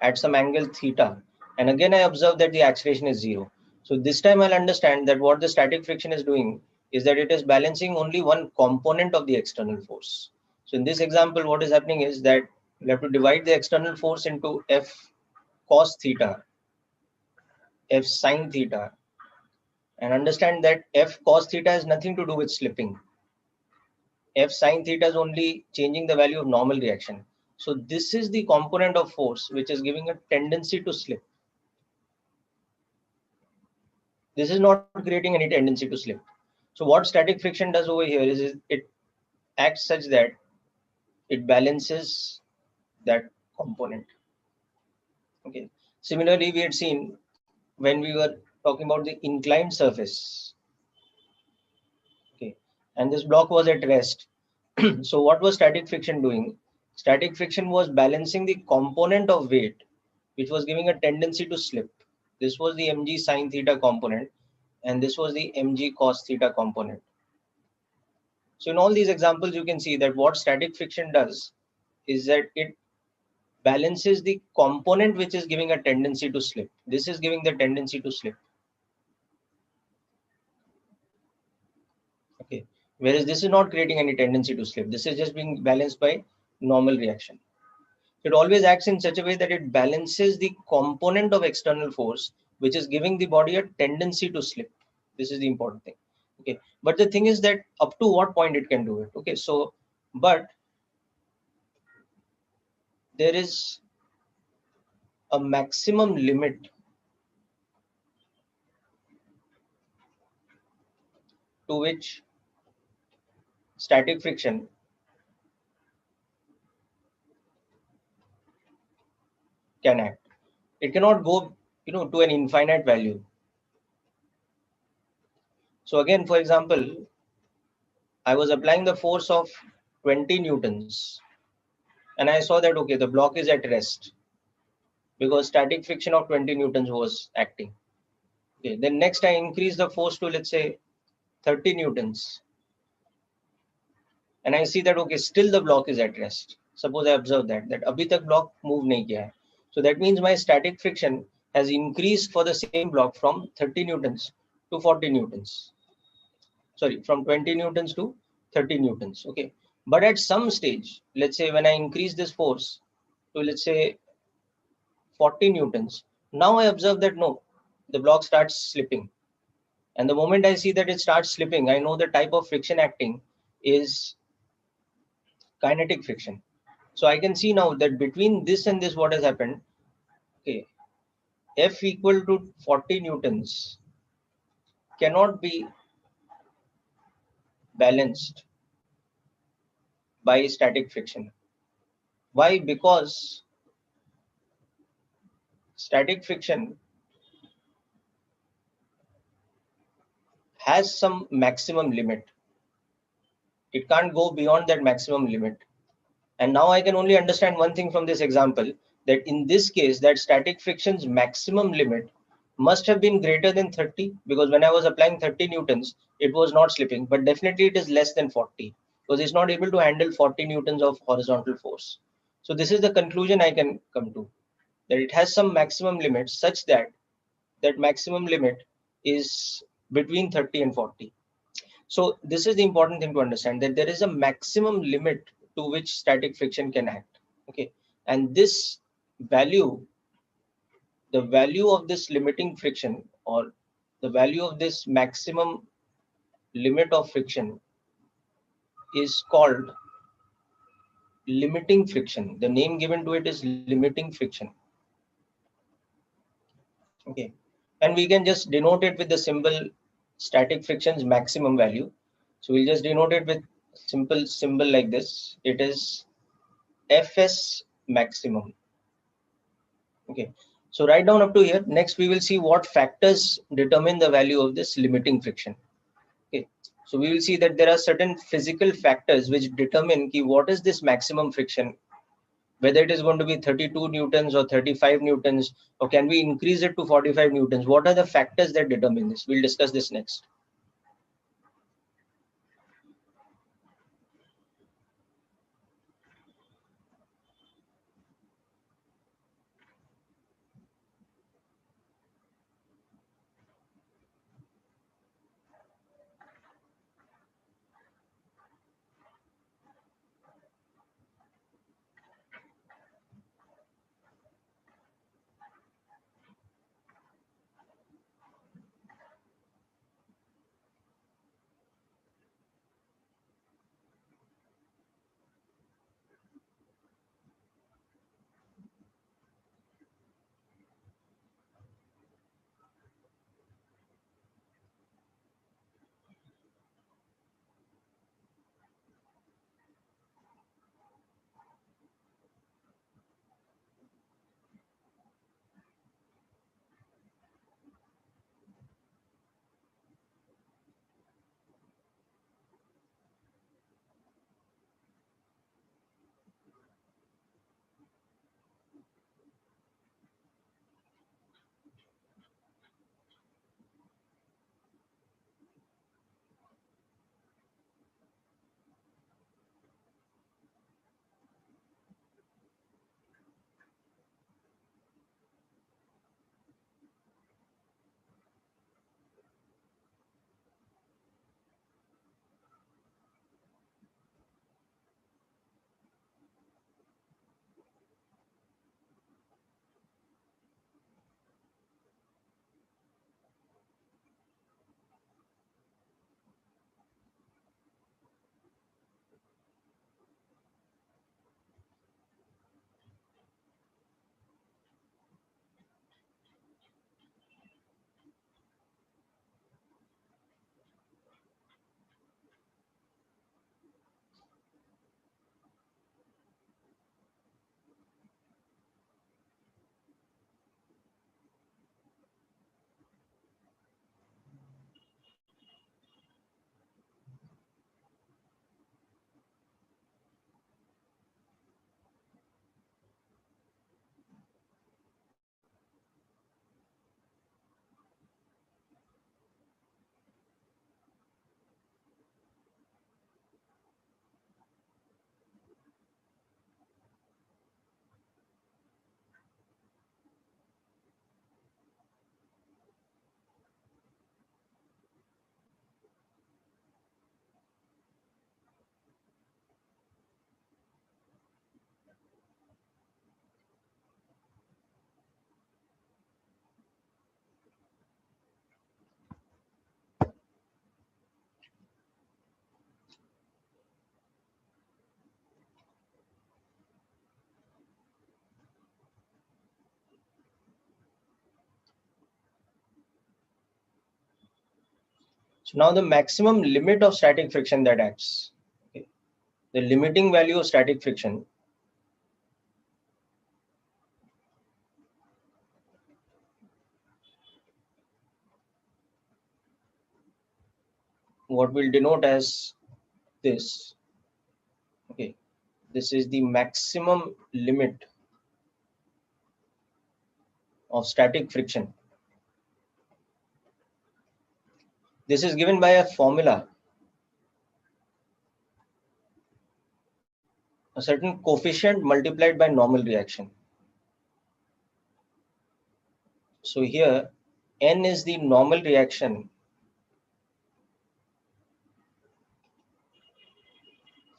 at some angle theta, and again I observe that the acceleration is 0. So this time I'll understand that what the static friction is doing is that it is balancing only one component of the external force. So in this example, what is happening is that we have to divide the external force into F cos theta, F sin theta, and understand that F cos theta has nothing to do with slipping. F sin theta is only changing the value of normal reaction. So this is the component of force which is giving a tendency to slip. This is not creating any tendency to slip. So what static friction does over here is it acts such that it balances that component. Okay. Similarly, we had seen when we were talking about the inclined surface. Okay. And this block was at rest. So what was static friction doing? Static friction was balancing the component of weight which was giving a tendency to slip. This was the mg sin theta component, and this was the mg cos theta component. So in all these examples, you can see that what static friction does is that it balances the component which is giving a tendency to slip. This is giving the tendency to slip. Okay. Whereas this is not creating any tendency to slip. This is just being balanced by normal reaction. It always acts in such a way that it balances the component of external force which is giving the body a tendency to slip. This is the important thing. Okay. But the thing is that up to what point it can do it. Okay. So, but there is a maximum limit to which static friction can act. It cannot go, to an infinite value. So again, for example, I was applying the force of 20 newtons, and I saw that okay, the block is at rest because static friction of 20 newtons was acting. Okay, then next I increase the force to, let's say, 30 newtons, and I see that okay, still the block is at rest. Suppose I observe that abhi tak block move nahi kiya hai. So that means my static friction has increased for the same block from 30 newtons to 40 newtons. Sorry, from 20 newtons to 30 newtons. Okay, but at some stage, let's say when I increase this force to, let's say, 40 newtons, now I observe that no, the block starts slipping. And the moment I see that it starts slipping, I know the type of friction acting is kinetic friction. So I can see now that between this and this, what has happened? Okay, F equal to 40 newtons cannot be balanced by static friction. Why? Because static friction has some maximum limit. It can't go beyond that maximum limit. And now I can only understand one thing from this example, that in this case, that static friction's maximum limit must have been greater than 30, because when I was applying 30 newtons, it was not slipping, but definitely it is less than 40, because it's not able to handle 40 newtons of horizontal force. So this is the conclusion I can come to, that it has some maximum limit such that that maximum limit is between 30 and 40. So this is the important thing to understand, that there is a maximum limit to which static friction can act. Okay, and this value, the value of this limiting friction, or the value of this maximum limit of friction, is called limiting friction. The name given to it is limiting friction. Okay, and we can just denote it with the symbol static friction's maximum value. So we'll just denote it with simple symbol like this. It is Fs maximum. Okay, so right down up to here. Next, we will see what factors determine the value of this limiting friction. Okay, so we will see that there are certain physical factors which determine what is this maximum friction, whether it is going to be 32 newtons or 35 newtons, or can we increase it to 45 newtons. What are the factors that determine this? We'll discuss this next. So now the maximum limit of static friction that acts. Okay, the limiting value of static friction what we'll denote as this. Okay, This is the maximum limit of static friction. This is given by a formula, a certain coefficient multiplied by normal reaction. So here N is the normal reaction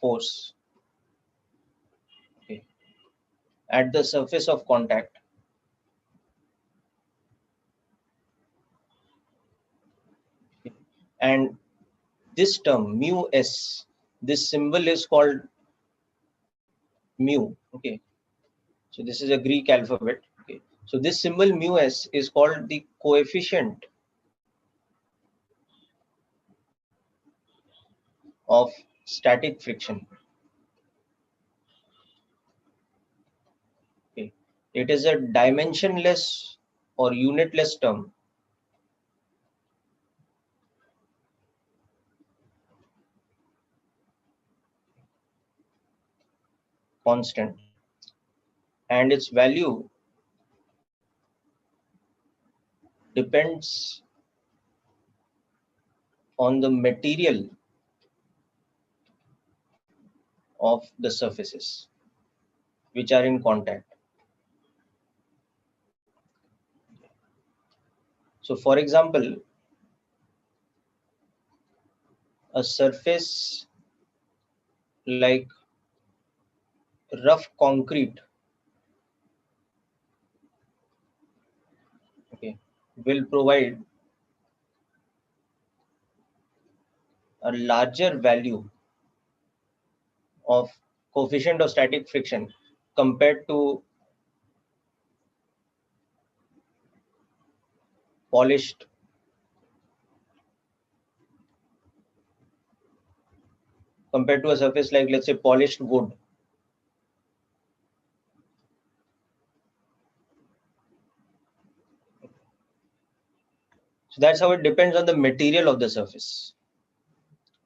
force, okay, at the surface of contact. Okay. And this term mu s, this symbol is called mu. Okay, so this is a Greek alphabet. Okay, so this symbol mu s is called the coefficient of static friction. Okay, it is a dimensionless or unitless term. Constant, and its value depends on the material of the surfaces which are in contact. So for example, a surface like rough concrete, okay, will provide a larger value of coefficient of static friction compared to polished compared to a surface like, let's say, polished wood. So that's how it depends on the material of the surface.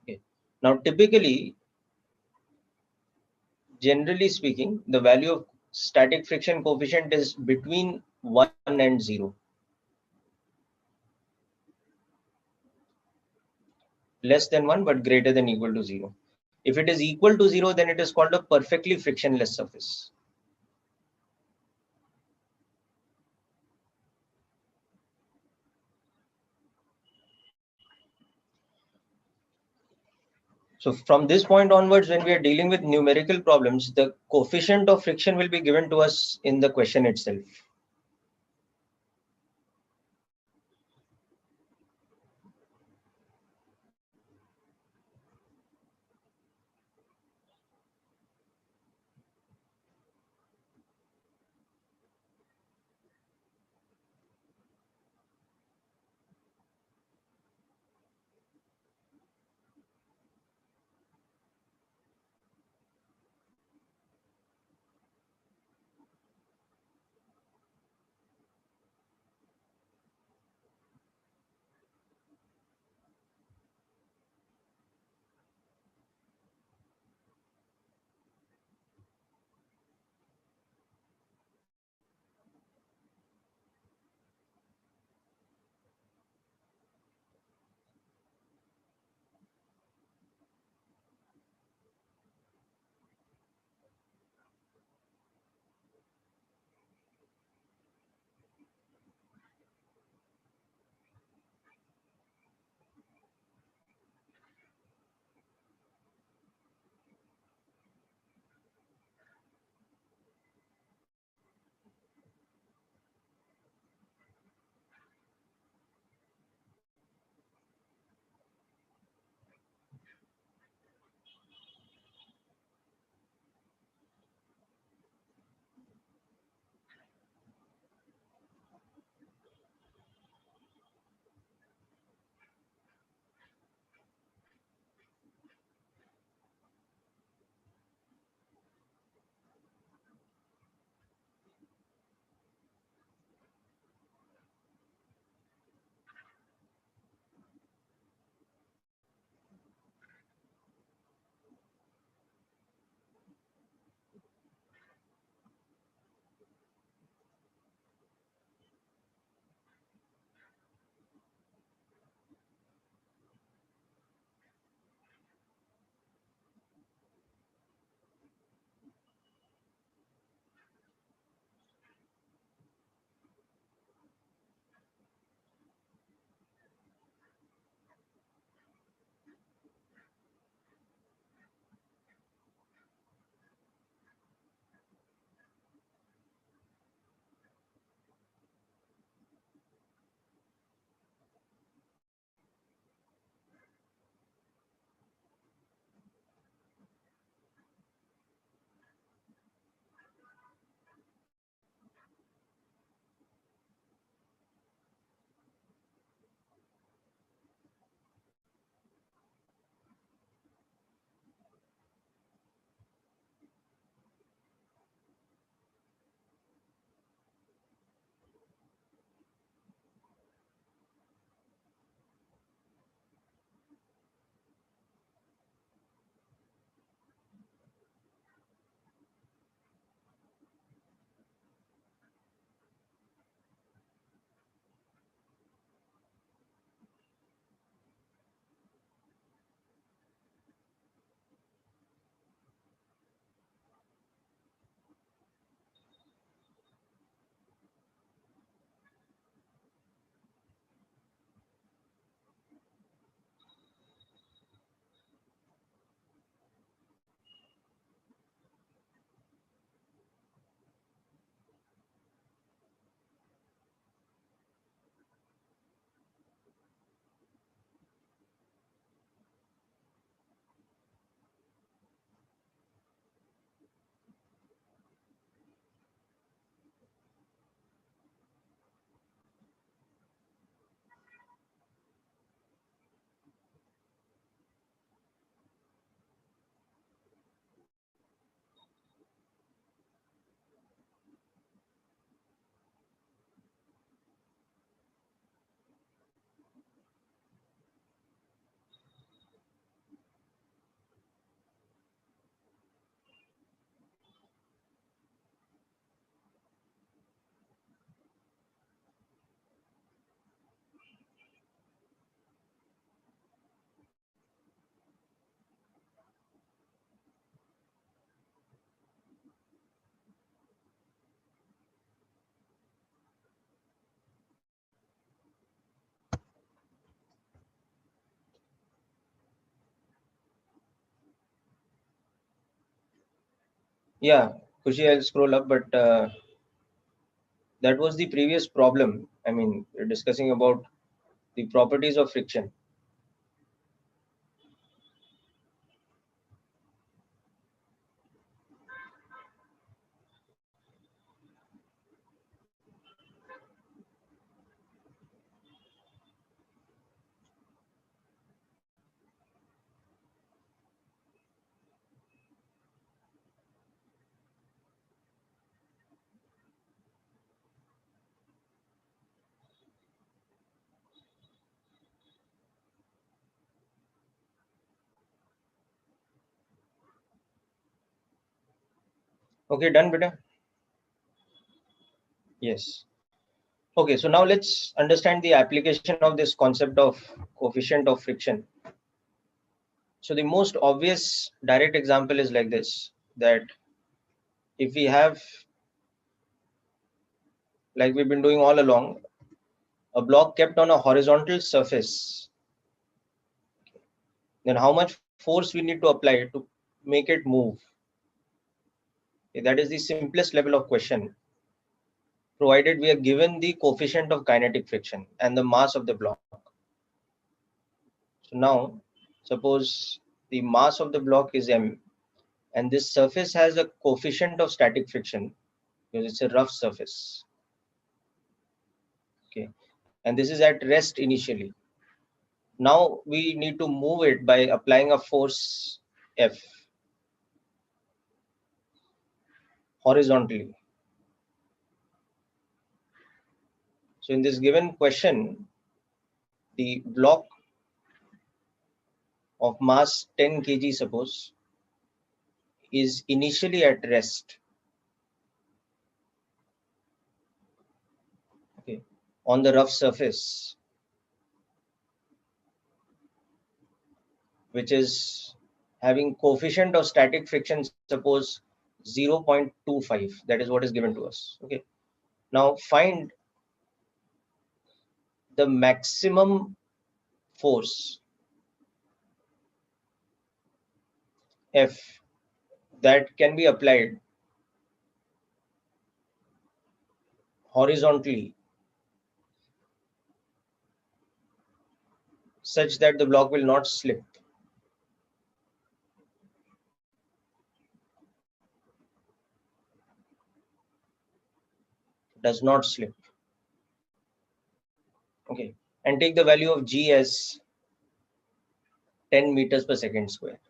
Okay. Now typically, generally speaking, the value of static friction coefficient is between 1 and 0. Less than 1 but greater than equal to 0. If it is equal to 0, then it is called a perfectly frictionless surface. So from this point onwards, when we are dealing with numerical problems, the coefficient of friction will be given to us in the question itself. Yeah, Kushi, I'll scroll up, but that was the previous problem. I mean, we're discussing about the properties of friction. Okay, done, beta? Yes. Okay, so now let's understand the application of this concept of coefficient of friction. So the most obvious direct example is like this, that if we have, like we've been doing all along, a block kept on a horizontal surface, then how much force we need to apply to make it move? Okay, that is the simplest level of question, provided we are given the coefficient of kinetic friction and the mass of the block. So now, suppose the mass of the block is m, and this surface has a coefficient of static friction because it's a rough surface. Okay, and this is at rest initially. Now we need to move it by applying a force F horizontally. So in this given question, the block of mass 10 kg, suppose, is initially at rest, okay, on the rough surface, which is having coefficient of static friction, suppose 0.25. That is what is given to us. Okay, now find the maximum force F that can be applied horizontally such that the block will not slip. Does not slip. Okay, and take the value of G as 10 meters per second square.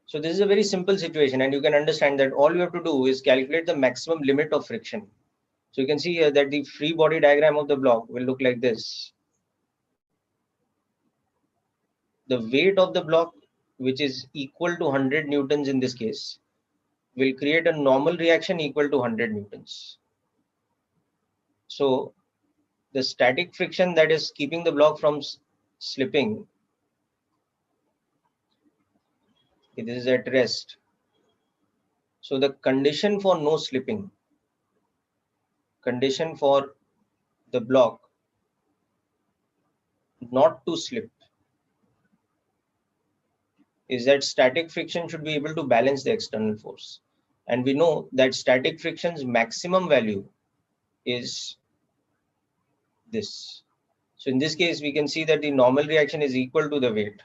So this is a very simple situation, and you can understand that all you have to do is calculate the maximum limit of friction. So you can see here that the free body diagram of the block will look like this. The weight of the block, which is equal to 100 newtons in this case, will create a normal reaction equal to 100 newtons. So the static friction that is keeping the block from slipping, this is at rest. So the condition for no slipping, condition for the block not to slip, is that static friction should be able to balance the external force. And we know that static friction's maximum value is this. So in this case, we can see that the normal reaction is equal to the weight.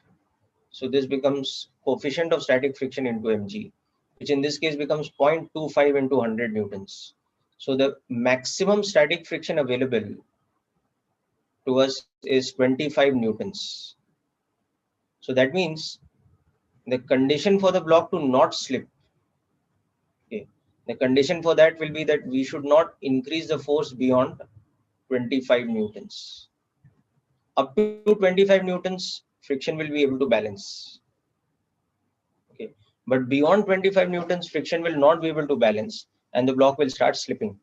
So this becomes coefficient of static friction into mg, which in this case becomes 0.25 into 100 newtons. So the maximum static friction available to us is 25 newtons. So that means the condition for the block to not slip, okay, the condition for that will be that we should not increase the force beyond 25 newtons. Up to 25 newtons, friction will be able to balance. Okay, but beyond 25 newtons, friction will not be able to balance, and the block will start slipping.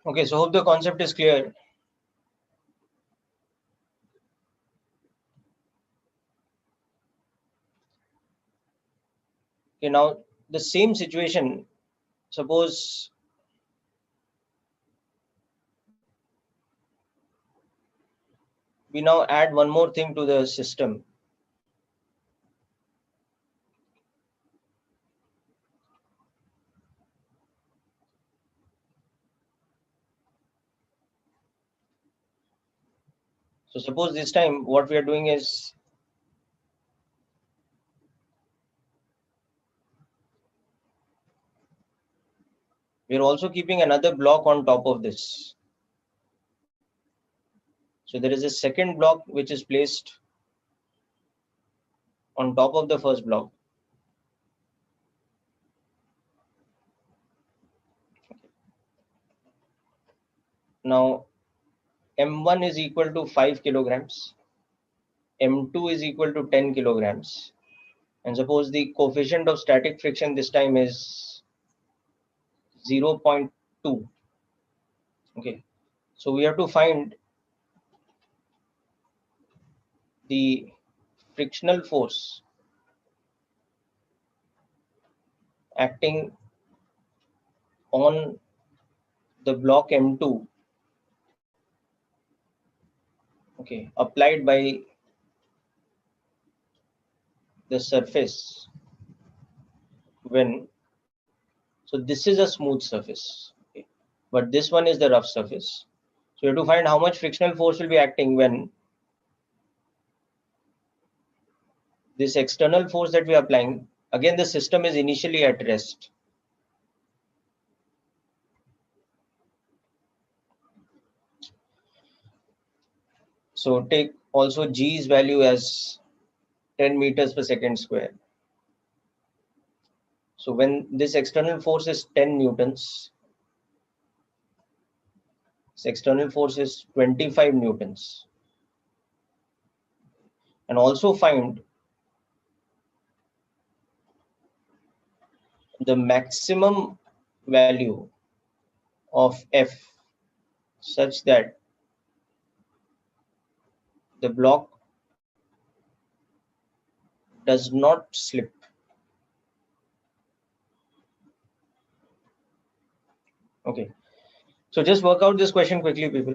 Okay, so hope the concept is clear. Okay, now the same situation, suppose we now add one more thing to the system. So suppose this time what we are doing is we are also keeping another block on top of this. So there is a second block which is placed on top of the first block. Now M1 is equal to 5 kilograms, M2 is equal to 10 kilograms, and suppose the coefficient of static friction this time is 0.2. Okay, so we have to find the frictional force acting on the block M2, okay, applied by the surface when, so this is a smooth surface, okay, but this one is the rough surface. So you have to find how much frictional force will be acting when this external force that we are applying, again the system is initially at rest. So take also G's value as 10 meters per second square. So when this external force is 10 newtons, this external force is 25 newtons. And also find the maximum value of F such that the block does not slip. Okay, so just work out this question quickly, people.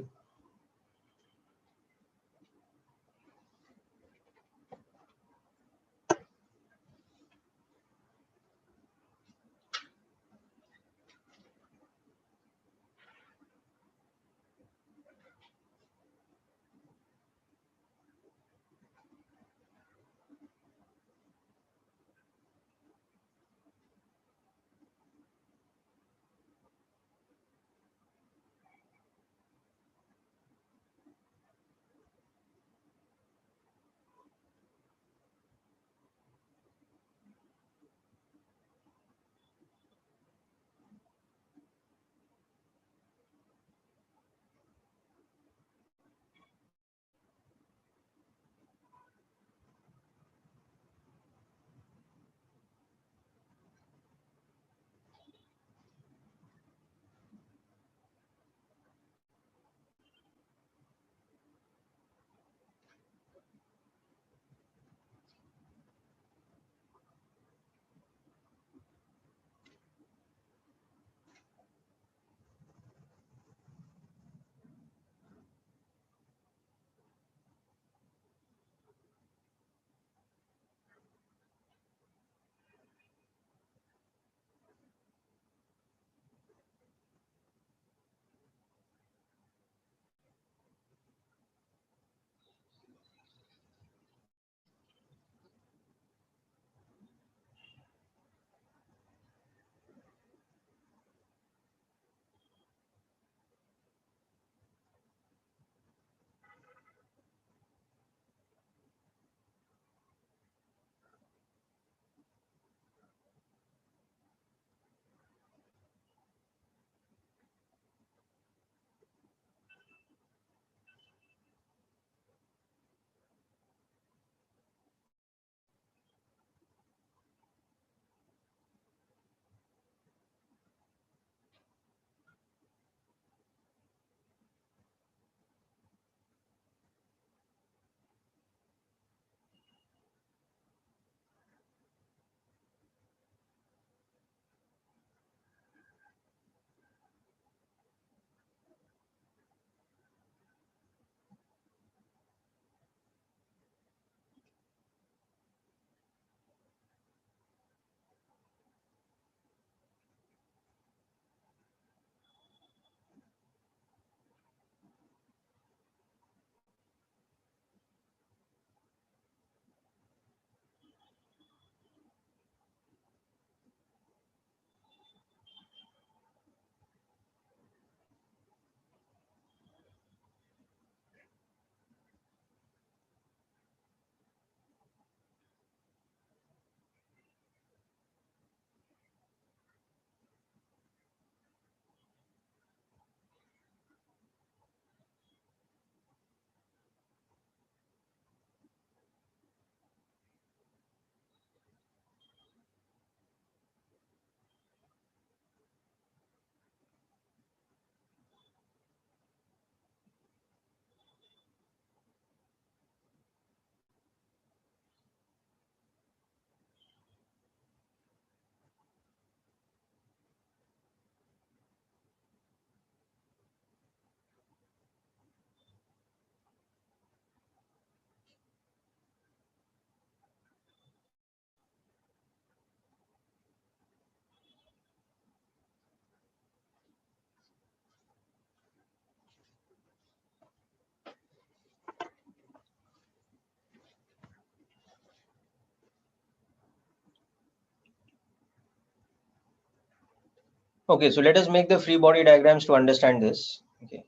Okay, so let us make the free body diagrams to understand this. Okay.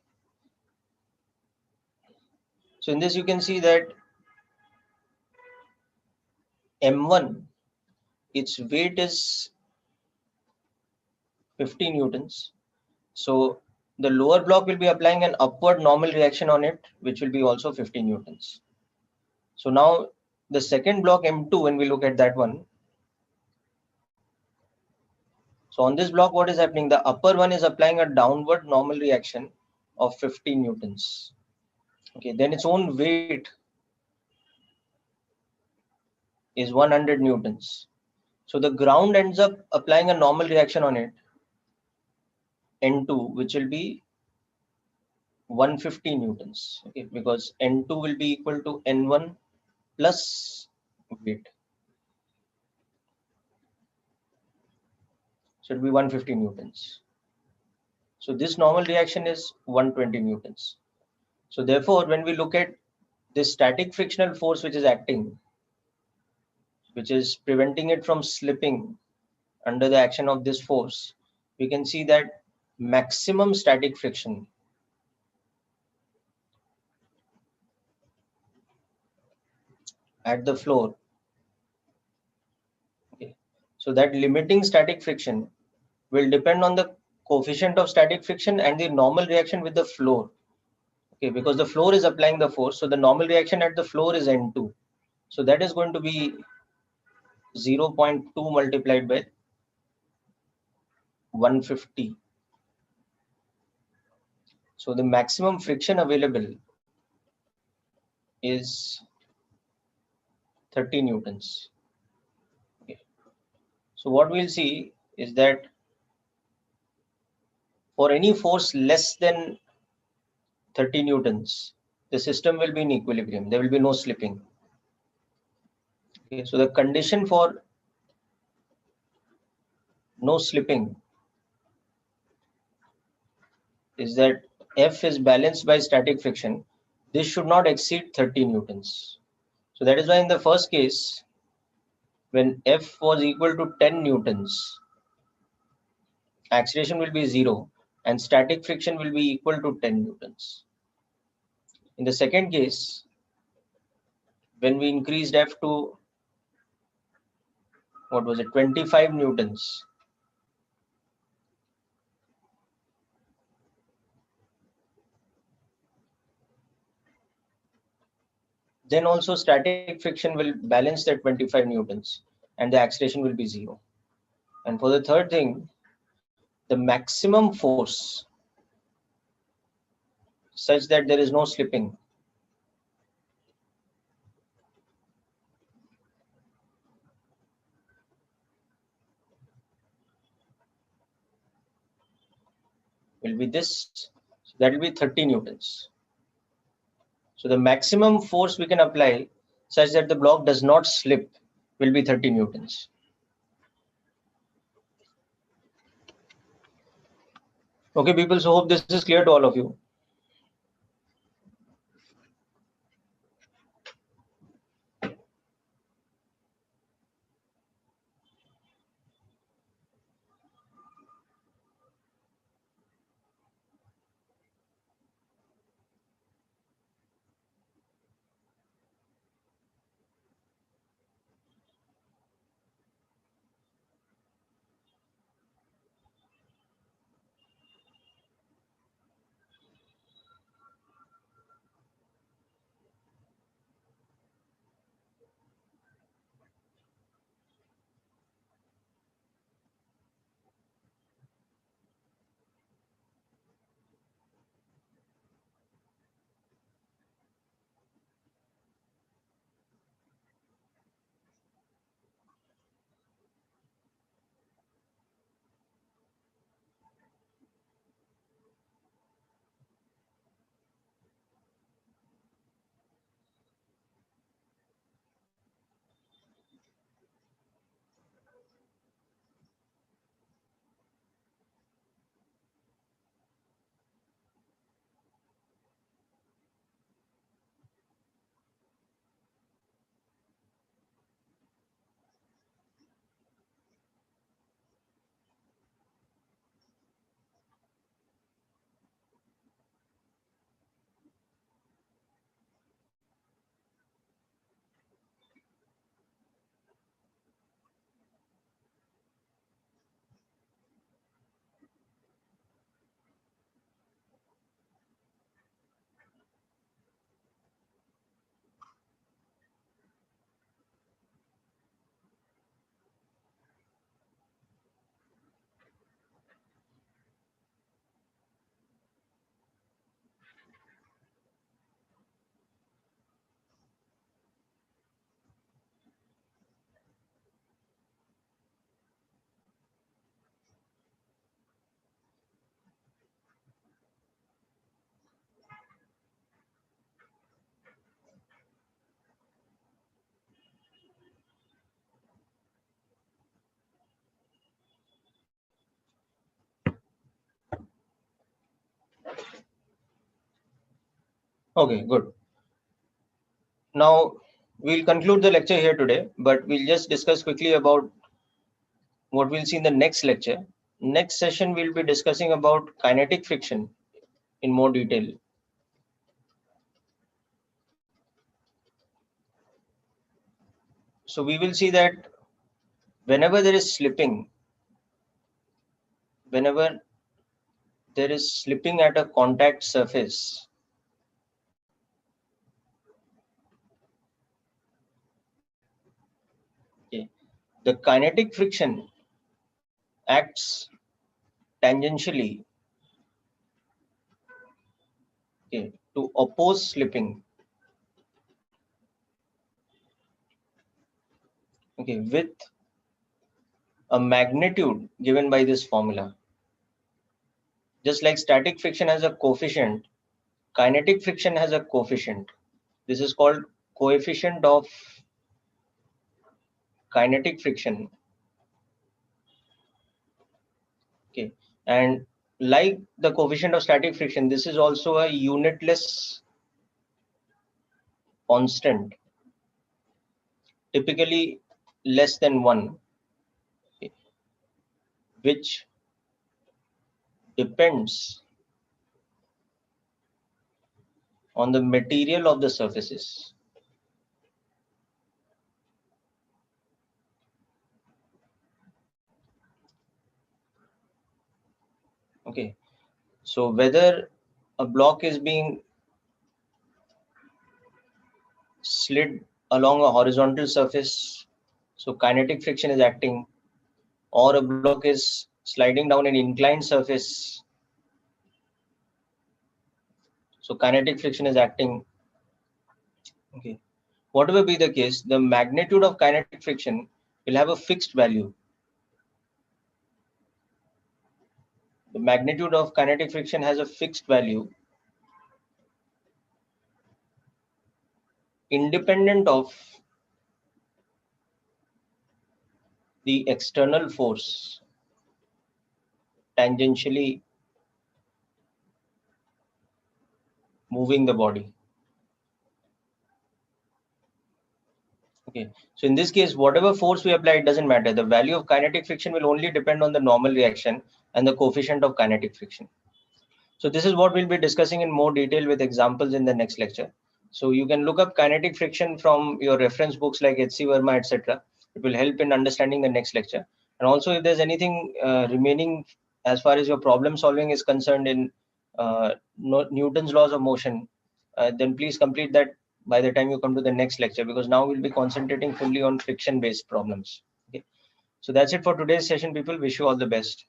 So in this you can see that M1, its weight is 50 newtons. So the lower block will be applying an upward normal reaction on it, which will be also 50 newtons. So now the second block M2, when we look at that one, so on this block, what is happening? The upper one is applying a downward normal reaction of 50 newtons. Okay, then its own weight is 100 newtons. So the ground ends up applying a normal reaction on it, N2, which will be 150 newtons. Okay, because N2 will be equal to N1 plus weight. So it will be 150 newtons. So this normal reaction is 120 newtons. So therefore, when we look at this static frictional force which is acting, which is preventing it from slipping under the action of this force, we can see that maximum static friction at the floor. Okay. So that limiting static friction will depend on the coefficient of static friction and the normal reaction with the floor. Okay, because the floor is applying the force, so the normal reaction at the floor is N2. So that is going to be 0.2 multiplied by 150. So the maximum friction available is 30 newtons. Okay. So what we'll see is that for any force less than 30 newtons, the system will be in equilibrium. There will be no slipping. Okay. So the condition for no slipping is that F is balanced by static friction. This should not exceed 30 newtons. So that is why in the first case, when F was equal to 10 newtons, acceleration will be 0 and static friction will be equal to 10 newtons. In the second case, when we increased F to, what was it, 25 newtons, then also static friction will balance that 25 newtons and the acceleration will be 0. And for the third thing, the maximum force such that there is no slipping will be this. So that will be 30 newtons. So the maximum force we can apply such that the block does not slip will be 30 newtons. Okay, people, so hope this is clear to all of you. Okay, good. Now we'll conclude the lecture here today, but we'll just discuss quickly about what we'll see in the next lecture. Next session, we'll be discussing about kinetic friction in more detail. So we will see that whenever there is slipping, whenever there is slipping at a contact surface, okay, the kinetic friction acts tangentially, okay, to oppose slipping, okay, with a magnitude given by this formula. Just like static friction has a coefficient, kinetic friction has a coefficient. This is called coefficient of kinetic friction. Okay, and like the coefficient of static friction, this is also a unitless constant, typically less than 1, okay, which depends on the material of the surfaces. Okay, so whether a block is being slid along a horizontal surface, so kinetic friction is acting, or a block is sliding down an inclined surface, so kinetic friction is acting. Okay, whatever be the case, the magnitude of kinetic friction will have a fixed value. The magnitude of kinetic friction has a fixed value independent of the external force tangentially moving the body. Okay, so in this case, whatever force we apply, it doesn't matter. The value of kinetic friction will only depend on the normal reaction and the coefficient of kinetic friction. So this is what we'll be discussing in more detail with examples in the next lecture. So you can look up kinetic friction from your reference books like H.C. Verma, etc. It will help in understanding the next lecture. And also, if there's anything remaining as far as your problem solving is concerned in Newton's laws of motion, then please complete that by the time you come to the next lecture, because now we'll be concentrating fully on friction based problems. Okay, so that's it for today's session, people. Wish you all the best.